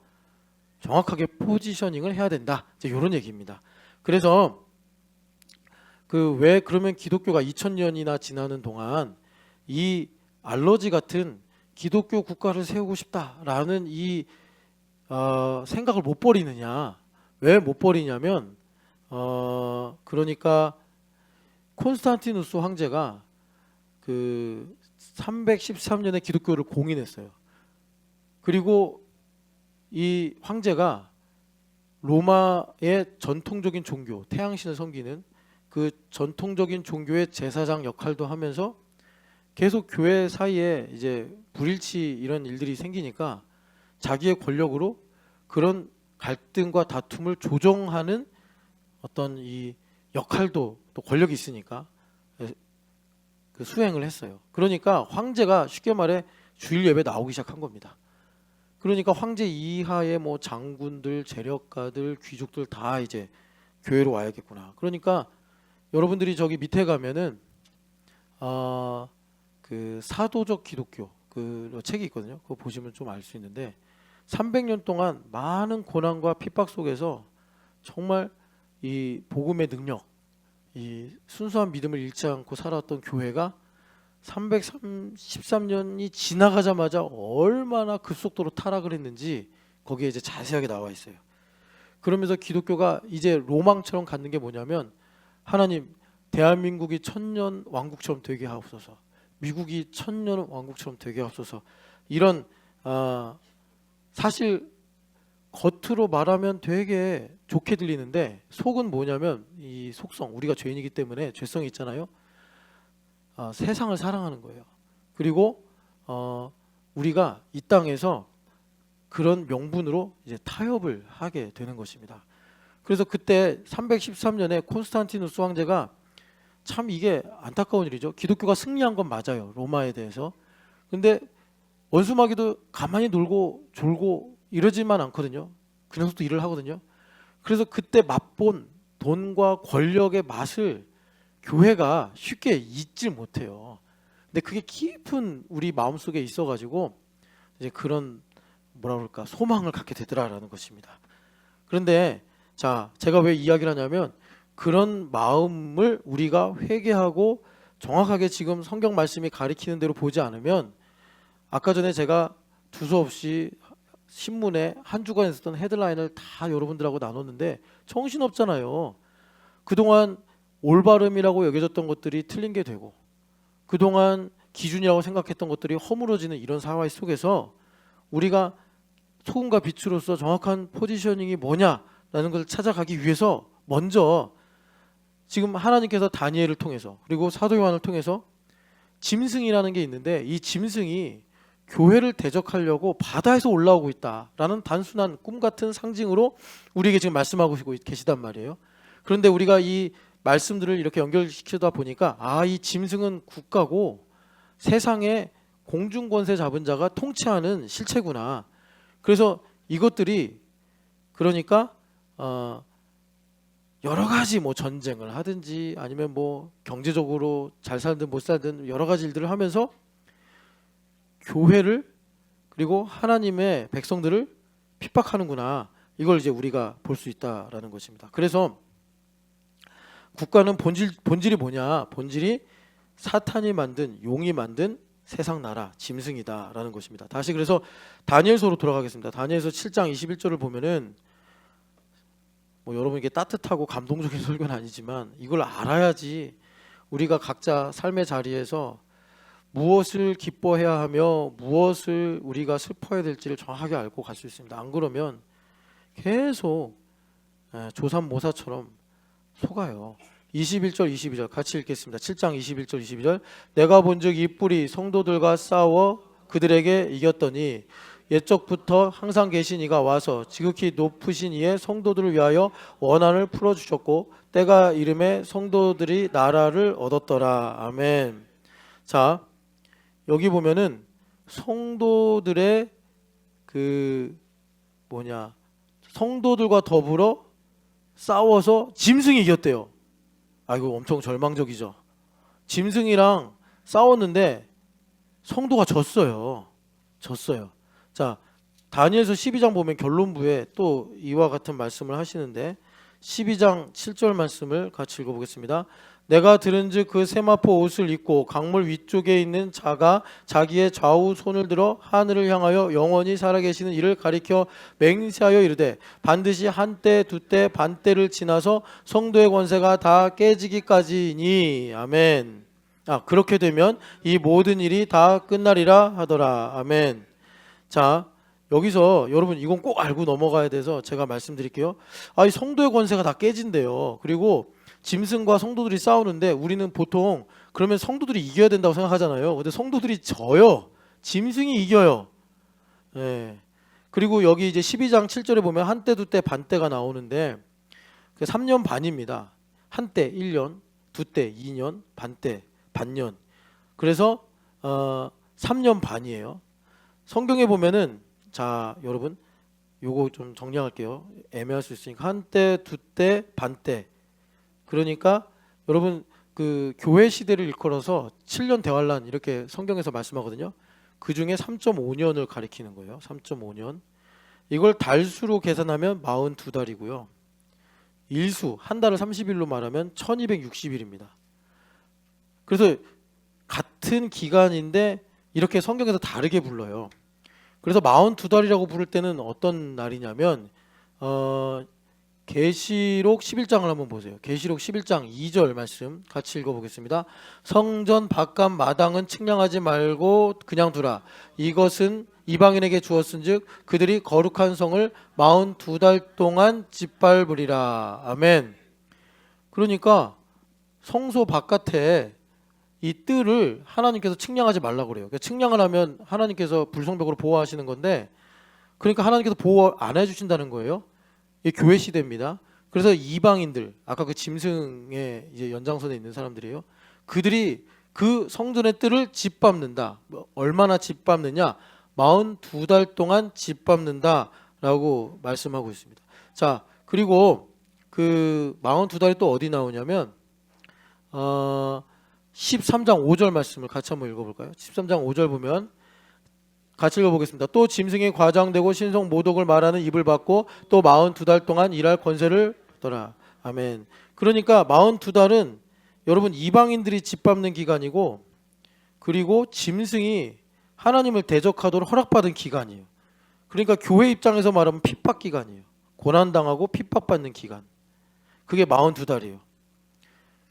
정확하게 포지셔닝을 해야 된다. 이제 이런 얘기입니다. 그래서 그 왜 그러면 기독교가 2000년이나 지나는 동안 이 알러지 같은 기독교 국가를 세우고 싶다라는 이 생각을 못 버리느냐? 왜 못 버리냐면 그러니까 콘스탄티누스 황제가 그 313년에 기독교를 공인했어요. 그리고 이 황제가 로마의 전통적인 종교, 태양신을 섬기는 그 전통적인 종교의 제사장 역할도 하면서 계속 교회 사이에 이제 불일치 이런 일들이 생기니까 자기의 권력으로 그런 갈등과 다툼을 조정하는 어떤 이 역할도 또 권력이 있으니까 그 수행을 했어요. 그러니까 황제가 쉽게 말해 주일 예배 나오기 시작한 겁니다. 그러니까 황제 이하의 뭐 장군들, 재력가들, 귀족들 다 이제 교회로 와야겠구나. 그러니까 여러분들이 저기 밑에 가면은 그 사도적 기독교 그 책이 있거든요. 그거 보시면 좀 알 수 있는데 300년 동안 많은 고난과 핍박 속에서 정말 이 복음의 능력, 이 순수한 믿음을 잃지 않고 살았던 교회가 313년이 지나가자마자 얼마나 급속도로 타락을 했는지 거기에 이제 자세하게 나와 있어요. 그러면서 기독교가 이제 로망처럼 갖는 게 뭐냐면, 하나님 대한민국이 천년 왕국처럼 되게 하옵소서, 미국이 천년 왕국처럼 되게 하옵소서. 이런 사실 겉으로 말하면 되게 좋게 들리는데 속은 뭐냐면, 이 속성, 우리가 죄인이기 때문에 죄성이 있잖아요. 세상을 사랑하는 거예요. 그리고 우리가 이 땅에서 그런 명분으로 이제 타협을 하게 되는 것입니다. 그래서 그때 313년에 콘스탄티누스 황제가, 참 이게 안타까운 일이죠. 기독교가 승리한 건 맞아요, 로마에 대해서. 근데 원수마귀도 가만히 놀고 졸고 이러지만 않거든요. 그 녀석도 일을 하거든요. 그래서 그때 맛본 돈과 권력의 맛을 교회가 쉽게 잊지 못해요. 근데 그게 깊은 우리 마음속에 있어가지고 이제 그런 뭐라 그럴까, 소망을 갖게 되더라라는 것입니다. 그런데 자, 제가 왜 이야기를 하냐면, 그런 마음을 우리가 회개하고 정확하게 지금 성경 말씀이 가리키는 대로 보지 않으면, 아까 전에 제가 두서없이 신문에 한 주간에 썼던 헤드라인을 다 여러분들하고 나눴는데 정신없잖아요. 그동안 올바름이라고 여겨졌던 것들이 틀린 게 되고, 그동안 기준이라고 생각했던 것들이 허물어지는 이런 상황 속에서 우리가 소금과 빛으로서 정확한 포지셔닝이 뭐냐라는 걸 찾아가기 위해서 먼저 지금 하나님께서 다니엘을 통해서 그리고 사도 요한을 통해서 짐승이라는 게 있는데, 이 짐승이 교회를 대적하려고 바다에서 올라오고 있다라는 단순한 꿈 같은 상징으로 우리에게 지금 말씀하고 계시단 말이에요. 그런데 우리가 이 말씀들을 이렇게 연결시키다 보니까, 이 짐승은 국가고 세상의 공중권세 잡은 자가 통치하는 실체구나. 그래서 이것들이, 그러니까 여러 가지 뭐 전쟁을 하든지 아니면 뭐 경제적으로 잘 살든 못 살든 여러 가지 일들을 하면서 교회를 그리고 하나님의 백성들을 핍박하는구나. 이걸 이제 우리가 볼 수 있다라는 것입니다. 그래서 국가는 본질이 뭐냐? 본질이 사탄이 만든, 용이 만든 세상 나라 짐승이다라는 것입니다. 다시 그래서 다니엘서로 돌아가겠습니다. 다니엘서 7장 21절을 보면은, 뭐 여러분 이게 따뜻하고 감동적인 설교는 아니지만 이걸 알아야지 우리가 각자 삶의 자리에서 무엇을 기뻐해야 하며 무엇을 우리가 슬퍼해야 될지를 정확하게 알고 갈 수 있습니다. 안 그러면 계속 조삼모사처럼 속아요. 21절 22절 같이 읽겠습니다. 7장 21절 22절. 내가 본즉 이 뿔이 성도들과 싸워 그들에게 이겼더니 옛적부터 항상 계신 이가 와서 지극히 높으신 이의 성도들을 위하여 원한을 풀어주셨고 때가 이름에 성도들이 나라를 얻었더라. 아멘. 자, 여기 보면은 성도들의 성도들과 더불어 싸워서 짐승이 이겼대요. 이거 엄청 절망적이죠. 짐승이랑 싸웠는데 성도가 졌어요. 자, 다니엘서 12장 보면 결론부에 또 이와 같은 말씀을 하시는데, 12장 7절 말씀을 같이 읽어보겠습니다. 내가 들은즉 그 세마포 옷을 입고 강물 위쪽에 있는 자가 자기의 좌우 손을 들어 하늘을 향하여 영원히 살아계시는 이를 가리켜 맹세하여 이르되, 반드시 한때 두때 반때를 지나서 성도의 권세가 다 깨지기까지니. 아멘. 그렇게 되면 이 모든 일이 다 끝나리라 하더라. 아멘. 자, 여기서 여러분 이건 꼭 알고 넘어가야 돼서 제가 말씀드릴게요. 이 성도의 권세가 다 깨진대요. 그리고 짐승과 성도들이 싸우는데 우리는 보통 그러면 성도들이 이겨야 된다고 생각하잖아요. 근데 성도들이 져요. 짐승이 이겨요. 네. 그리고 여기 이제 12장 7절에 보면 한때 두때 반때가 나오는데, 3년 반입니다. 한때 1년, 두때 2년, 반때 반년. 그래서 3년 반이에요. 성경에 보면은, 자 여러분 요거 좀 정리할게요. 애매할 수 있으니까 한때 두때 반때, 그러니까 여러분 그 교회 시대를 일컬어서 7년 대환란 이렇게 성경에서 말씀하거든요. 그 중에 3.5년을 가리키는 거예요. 3.5년. 이걸 달수로 계산하면 42달이고요. 일수 한 달을 30일로 말하면 1260일입니다. 그래서 같은 기간인데 이렇게 성경에서 다르게 불러요. 그래서 42달이라고 부를 때는 어떤 날이냐면 계시록 11장을 한번 보세요. 계시록 11장 2절 말씀 같이 읽어보겠습니다. 성전 바깥 마당은 측량하지 말고 그냥 두라. 이것은 이방인에게 주었은즉 그들이 거룩한 성을 42달 동안 짓밟으리라. 아멘. 그러니까 성소 바깥에 이 뜰을 하나님께서 측량하지 말라고 그래요. 그러니까 측량을 하면 하나님께서 불성벽으로 보호하시는 건데, 그러니까 하나님께서 보호 안 해주신다는 거예요. 이게 교회 시대입니다. 그래서 이방인들, 아까 그 짐승의 이제 연장선에 있는 사람들이에요. 그들이 그 성전의 뜰을 짓밟는다. 얼마나 짓밟느냐? 42달 동안 짓밟는다라고 말씀하고 있습니다. 자, 그리고 그 42달이 또 어디 나오냐면 13장 5절 말씀을 같이 한번 읽어볼까요? 13장 5절 보면 같이 읽어보겠습니다. 또 짐승이 과장되고 신성 모독을 말하는 입을 받고 또 42달 동안 일할 권세를 받더라. 아멘. 그러니까 42달은 여러분 이방인들이 짓밟는 기간이고, 그리고 짐승이 하나님을 대적하도록 허락받은 기간이에요. 그러니까 교회 입장에서 말하면 핍박 기간이에요. 고난당하고 핍박받는 기간. 그게 42달이에요.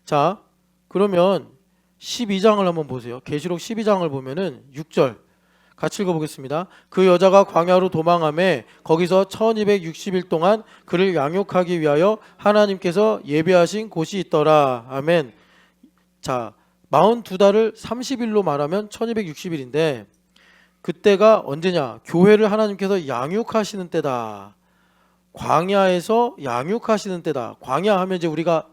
자, 그러면 12장을 한번 보세요. 계시록 12장을 보면은 6절 같이 읽어보겠습니다. 그 여자가 광야로 도망하매 거기서 1260일 동안 그를 양육하기 위하여 하나님께서 예배하신 곳이 있더라. 아멘. 자, 42달을 30일로 말하면 1260일인데 그때가 언제냐? 교회를 하나님께서 양육하시는 때다. 광야에서 양육하시는 때다. 광야 하면 이제 우리가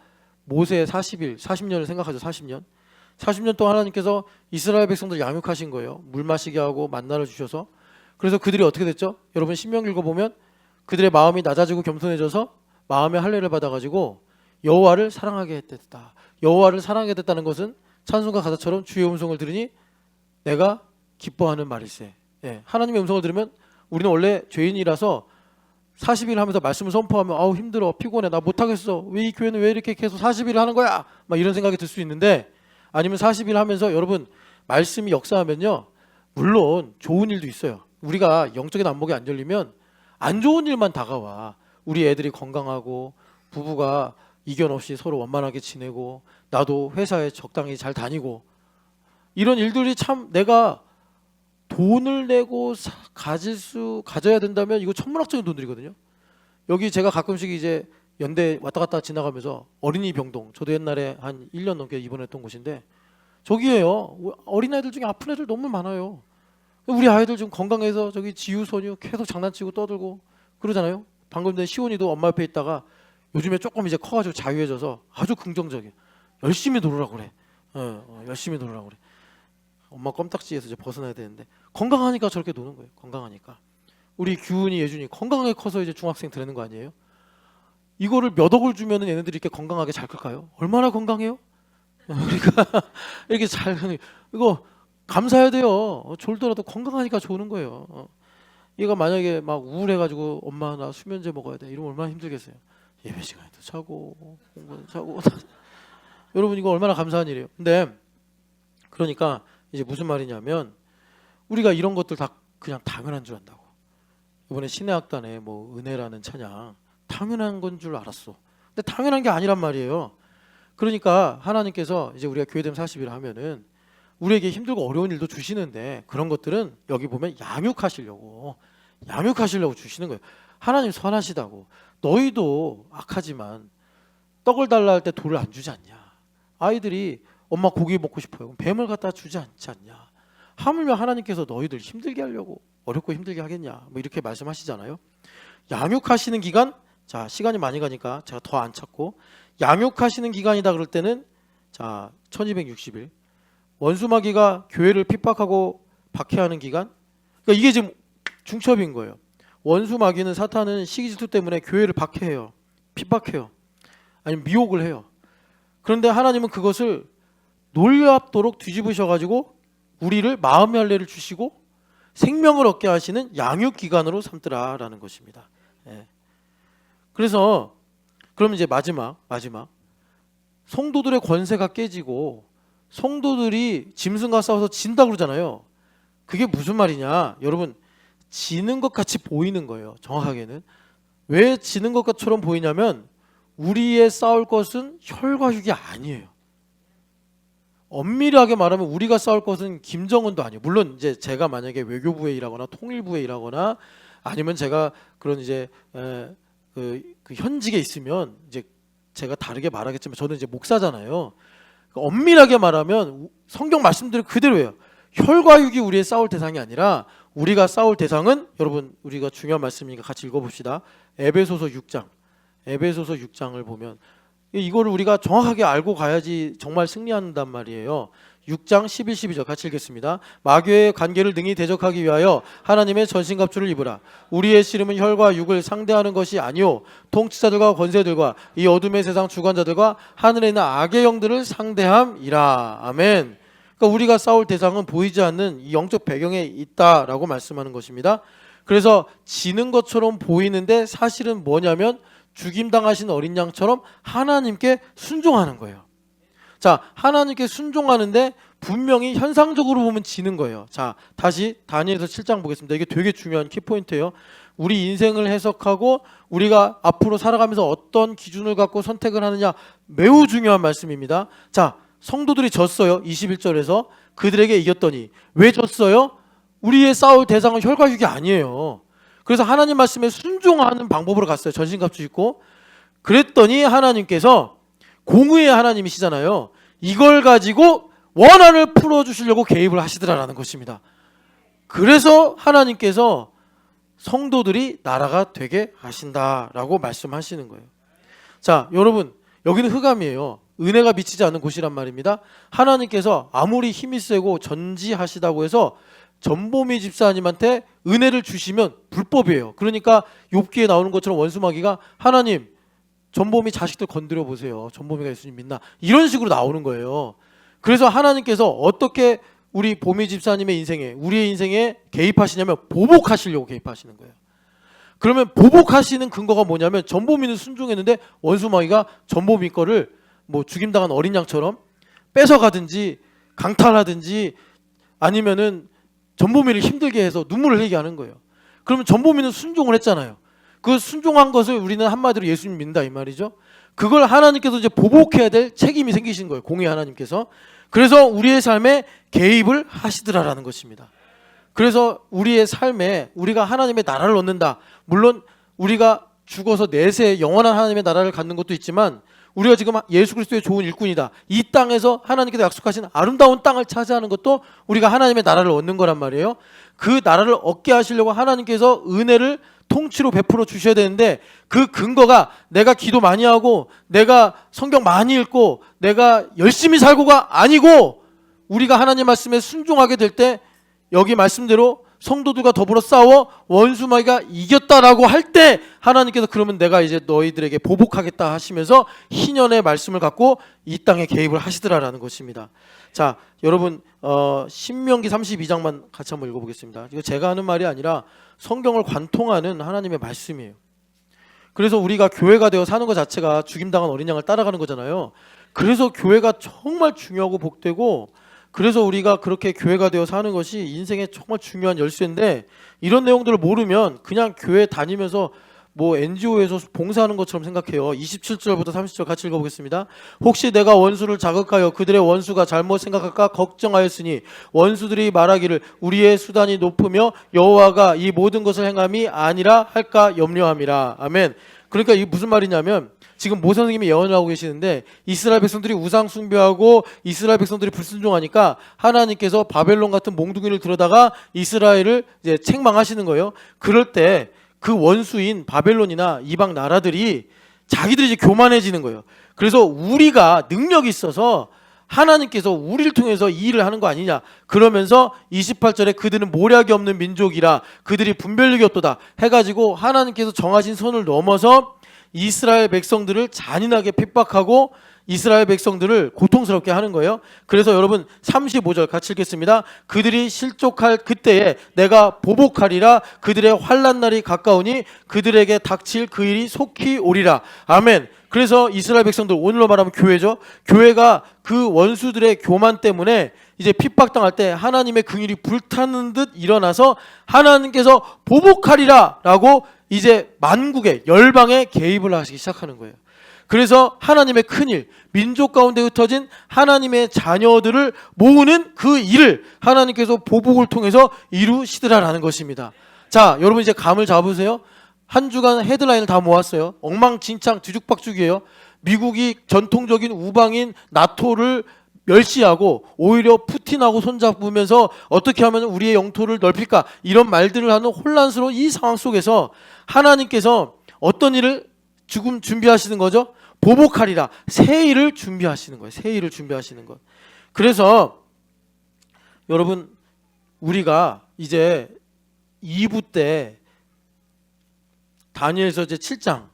모세의 40일, 40년을 생각하죠. 40년 동안 하나님께서 이스라엘 백성들 양육하신 거예요. 물 마시게 하고 만나를 주셔서. 그래서 그들이 어떻게 됐죠? 여러분 신명기 읽어보면 그들의 마음이 낮아지고 겸손해져서 마음의 할례를 받아가지고 여호와를 사랑하게 했다. 여호와를 사랑하게 됐다는 것은 찬송가 가사처럼 주의 음성을 들으니 내가 기뻐하는 말일세. 예, 하나님의 음성을 들으면 우리는 원래 죄인이라서 40일 하면서 말씀을 선포하면 아우 힘들어 피곤해 나 못하겠어 왜 이 교회는 왜 이렇게 계속 40일을 하는 거야 막 이런 생각이 들 수 있는데, 아니면 40일 하면서 여러분 말씀이 역사하면요 물론 좋은 일도 있어요. 우리가 영적인 안목이 안 열리면 안 좋은 일만 다가와. 우리 애들이 건강하고 부부가 이견 없이 서로 원만하게 지내고 나도 회사에 적당히 잘 다니고 이런 일들이 참 내가 돈을 내고 가져야 된다면 이거 천문학적인 돈들이거든요. 여기 제가 가끔씩 이제 연대 왔다 갔다 지나가면서 어린이 병동, 저도 옛날에 한 1년 넘게 입원했던 곳인데 저기에요 어린아이들 중에 아픈 애들 너무 많아요. 우리 아이들 좀 건강해서 저기 지우소녀 계속 장난치고 떠들고 그러잖아요. 방금 전에 시온이도 엄마 옆에 있다가 요즘에 조금 이제 커가지고 자유해져서 아주 긍정적이에요. 열심히 놀으라고 그래. 열심히 놀으라고 그래. 엄마 껌딱지에서 이제 벗어나야 되는데 건강하니까 저렇게 노는 거예요. 건강하니까. 우리 규은이 예준이 건강하게 커서 이제 중학생 되는 거 아니에요? 이거를 몇 억을 주면은 얘네들이 이렇게 건강하게 잘 클까요? 얼마나 건강해요? 그러니까 이렇게 잘 이거 감사해야 돼요. 졸더라도 건강하니까 좋은 거예요. 얘가 만약에 막 우울해가지고 엄마 나 수면제 먹어야 돼 이러면 얼마나 힘들겠어요. 예배 시간에도 자고 공부도 자고 여러분 이거 얼마나 감사한 일이에요. 근데 그러니까 이제 무슨 말이냐면 우리가 이런 것들 다 그냥 당연한 줄 안다고. 이번에 신의학단에 뭐 은혜라는 찬양 당연한 건 줄 알았어. 근데 당연한 게 아니란 말이에요. 그러니까 하나님께서 이제 우리가 교회됨 40일 하면은 우리에게 힘들고 어려운 일도 주시는데 그런 것들은 여기 보면 양육하시려고 주시는 거예요. 하나님 선하시다고. 너희도 악하지만 떡을 달라 할 때 돌을 안 주지 않냐. 아이들이 엄마 고기 먹고 싶어요. 뱀을 갖다 주지 않지 않냐. 하물며 하나님께서 너희들 힘들게 하려고 어렵고 힘들게 하겠냐. 뭐 이렇게 말씀하시잖아요. 양육하시는 기간, 자 시간이 많이 가니까 제가 더 안 찾고 양육하시는 기간이다 그럴 때는 자 1260일 원수마귀가 교회를 핍박하고 박해하는 기간. 그러니까 이게 지금 중첩인 거예요. 원수마귀는 사탄은 시기질투 때문에 교회를 박해해요. 핍박해요. 아니면 미혹을 해요. 그런데 하나님은 그것을 놀랍도록 뒤집으셔가지고 우리를 마음의 할례를 주시고 생명을 얻게 하시는 양육 기간으로 삼더라라는 것입니다. 예. 그래서 그럼 이제 마지막 성도들의 권세가 깨지고 성도들이 짐승과 싸워서 진다 그러잖아요. 그게 무슨 말이냐? 여러분, 지는 것 같이 보이는 거예요. 정확하게는 왜 지는 것처럼 보이냐면 우리의 싸울 것은 혈과 육이 아니에요. 엄밀하게 말하면 우리가 싸울 것은 김정은도 아니에요. 물론 이제 제가 만약에 외교부에 일하거나 통일부에 일하거나 아니면 제가 그런 이제 그 현직에 있으면 이제 제가 다르게 말하겠지만 저는 이제 목사잖아요. 엄밀하게 말하면 성경 말씀대로 그대로예요. 혈과 육이 우리의 싸울 대상이 아니라 우리가 싸울 대상은, 여러분 우리가 중요한 말씀이니까 같이 읽어봅시다. 에베소서 6장을 보면 이거를 우리가 정확하게 알고 가야지 정말 승리한단 말이에요. 6장 11, 12절 같이 읽겠습니다. 마귀의 관계를 능히 대적하기 위하여 하나님의 전신갑주를 입으라. 우리의 씨름은 혈과 육을 상대하는 것이 아니요 통치자들과 권세들과 이 어둠의 세상 주관자들과 하늘에 있는 악의 영들을 상대함이라. 아멘. 그러니까 우리가 싸울 대상은 보이지 않는 이 영적 배경에 있다라고 말씀하는 것입니다. 그래서 지는 것처럼 보이는데 사실은 뭐냐면 죽임당하신 어린 양처럼 하나님께 순종하는 거예요. 자, 하나님께 순종하는데 분명히 현상적으로 보면 지는 거예요. 자, 다시 다니엘서 7장 보겠습니다. 이게 되게 중요한 키포인트예요. 우리 인생을 해석하고 우리가 앞으로 살아가면서 어떤 기준을 갖고 선택을 하느냐, 매우 중요한 말씀입니다. 자, 성도들이 졌어요. 21절에서 그들에게 이겼더니. 왜 졌어요? 우리의 싸울 대상은 혈과 육이 아니에요. 그래서 하나님 말씀에 순종하는 방법으로 갔어요. 전신갑주 입고. 그랬더니 하나님께서, 공의의 하나님이시잖아요, 이걸 가지고 원한을 풀어주시려고 개입을 하시더라라는 것입니다. 그래서 하나님께서 성도들이 나라가 되게 하신다라고 말씀하시는 거예요. 자, 여러분, 여기는 흑암이에요. 은혜가 미치지 않는 곳이란 말입니다. 하나님께서 아무리 힘이 세고 전지하시다고 해서 전보미 집사님한테 은혜를 주시면 불법이에요. 그러니까 욥기에 나오는 것처럼 원수마귀가 하나님, 전보미 자식들 건드려 보세요. 전보미가 예수님 믿나? 이런 식으로 나오는 거예요. 그래서 하나님께서 어떻게 우리 보미 집사님의 인생에, 우리의 인생에 개입하시냐면 보복하시려고 개입하시는 거예요. 그러면 보복하시는 근거가 뭐냐면 전보미는 순종했는데 원수마귀가 전보미 거를 뭐 죽임당한 어린 양처럼 뺏어가든지 강탈하든지 아니면은 전보미를 힘들게 해서 눈물을 흘리게 하는 거예요. 그러면 전보미는 순종을 했잖아요. 그 순종한 것을 우리는 한마디로 예수님 믿는다 이 말이죠. 그걸 하나님께서 이제 보복해야 될 책임이 생기신 거예요. 공의 하나님께서. 그래서 우리의 삶에 개입을 하시더라라는 것입니다. 그래서 우리의 삶에 우리가 하나님의 나라를 얻는다. 물론 우리가 죽어서 내세 영원한 하나님의 나라를 갖는 것도 있지만 우리가 지금 예수 그리스도의 좋은 일꾼이다. 이 땅에서 하나님께서 약속하신 아름다운 땅을 차지하는 것도 우리가 하나님의 나라를 얻는 거란 말이에요. 그 나라를 얻게 하시려고 하나님께서 은혜를 통치로 베풀어 주셔야 되는데 그 근거가 내가 기도 많이 하고 내가 성경 많이 읽고 내가 열심히 살고가 아니고 우리가 하나님 말씀에 순종하게 될 때 여기 말씀대로 성도들과 더불어 싸워 원수마귀가 이겼다라고 할 때 하나님께서 그러면 내가 이제 너희들에게 보복하겠다 하시면서 희년의 말씀을 갖고 이 땅에 개입을 하시더라라는 것입니다. 자, 여러분 신명기 32장만 같이 한번 읽어보겠습니다. 이거 제가 하는 말이 아니라 성경을 관통하는 하나님의 말씀이에요. 그래서 우리가 교회가 되어 사는 것 자체가 죽임당한 어린 양을 따라가는 거잖아요. 그래서 교회가 정말 중요하고 복되고 그래서 우리가 그렇게 교회가 되어 사는 것이 인생의 정말 중요한 열쇠인데 이런 내용들을 모르면 그냥 교회 다니면서 뭐 NGO에서 봉사하는 것처럼 생각해요. 27절부터 30절 같이 읽어보겠습니다. 혹시 내가 원수를 자극하여 그들의 원수가 잘못 생각할까 걱정하였으니 원수들이 말하기를 우리의 수단이 높으며 여호와가 이 모든 것을 행함이 아니라 할까 염려함이라. 아멘. 그러니까 이게 무슨 말이냐면 지금 모 선생님이 예언을 하고 계시는데 이스라엘 백성들이 우상 숭배하고 이스라엘 백성들이 불순종하니까 하나님께서 바벨론 같은 몽둥이를 들어다가 이스라엘을 이제 책망하시는 거예요. 그럴 때 그 원수인 바벨론이나 이방 나라들이 자기들이 이제 교만해지는 거예요. 그래서 우리가 능력이 있어서 하나님께서 우리를 통해서 이 일을 하는 거 아니냐. 그러면서 28절에 그들은 모략이 없는 민족이라 그들이 분별력이 없도다 해가지고 하나님께서 정하신 선을 넘어서 이스라엘 백성들을 잔인하게 핍박하고 이스라엘 백성들을 고통스럽게 하는 거예요. 그래서 여러분 35절 같이 읽겠습니다. 그들이 실족할 그때에 내가 보복하리라. 그들의 환난 날이 가까우니 그들에게 닥칠 그 일이 속히 오리라. 아멘. 그래서 이스라엘 백성들, 오늘로 말하면 교회죠. 교회가 그 원수들의 교만 때문에 이제 핍박당할 때 하나님의 긍휼이 불타는 듯 일어나서 하나님께서 보복하리라 라고 이제 만국의 열방에 개입을 하시기 시작하는 거예요. 그래서 하나님의 큰일, 민족 가운데 흩어진 하나님의 자녀들을 모으는 그 일을 하나님께서 보복을 통해서 이루시더라라는 것입니다. 자, 여러분 이제 감을 잡으세요. 한 주간 헤드라인을 다 모았어요. 엉망진창 뒤죽박죽이에요. 미국이 전통적인 우방인 나토를 멸시하고 오히려 푸틴하고 손잡으면서 어떻게 하면 우리의 영토를 넓힐까, 이런 말들을 하는 혼란스러운 이 상황 속에서 하나님께서 어떤 일을 지금 준비하시는 거죠? 보복하리라. 새 일을 준비하시는 거예요. 새 일을 준비하시는 것. 그래서 여러분, 우리가 이제 2부 때 다니엘서 이제 7장,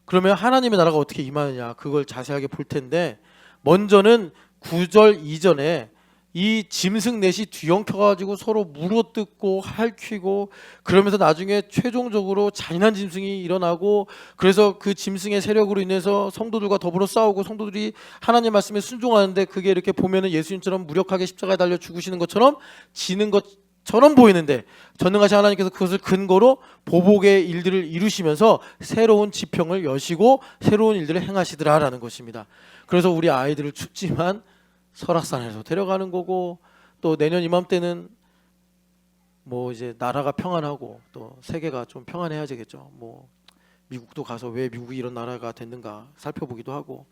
그러면 하나님의 나라가 어떻게 임하느냐, 그걸 자세하게 볼 텐데, 먼저는 9절 이전에 이 짐승 넷이 뒤엉켜가지고 서로 물어뜯고 핥히고, 그러면서 나중에 최종적으로 잔인한 짐승이 일어나고, 그래서 그 짐승의 세력으로 인해서 성도들과 더불어 싸우고 성도들이 하나님 말씀에 순종하는데, 그게 이렇게 보면은 예수님처럼 무력하게 십자가에 달려 죽으시는 것처럼 지는 것처럼 보이는데, 전능하신 하나님께서 그것을 근거로 보복의 일들을 이루시면서 새로운 지평을 여시고 새로운 일들을 행하시더라라는 것입니다. 그래서 우리 아이들을 춥지만 설악산에서 데려가는 거고, 또 내년 이맘때는 뭐 이제 나라가 평안하고 또 세계가 좀 평안해야겠죠. 뭐 미국도 가서 왜 미국이 이런 나라가 됐는가 살펴보기도 하고,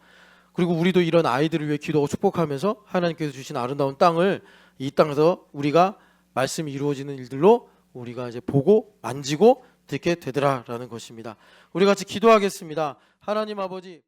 그리고 우리도 이런 아이들을 위해 기도하고 축복하면서 하나님께서 주신 아름다운 땅을, 이 땅에서 우리가 말씀이 이루어지는 일들로 우리가 이제 보고 만지고 듣게 되더라라는 것입니다. 우리 같이 기도하겠습니다. 하나님 아버지,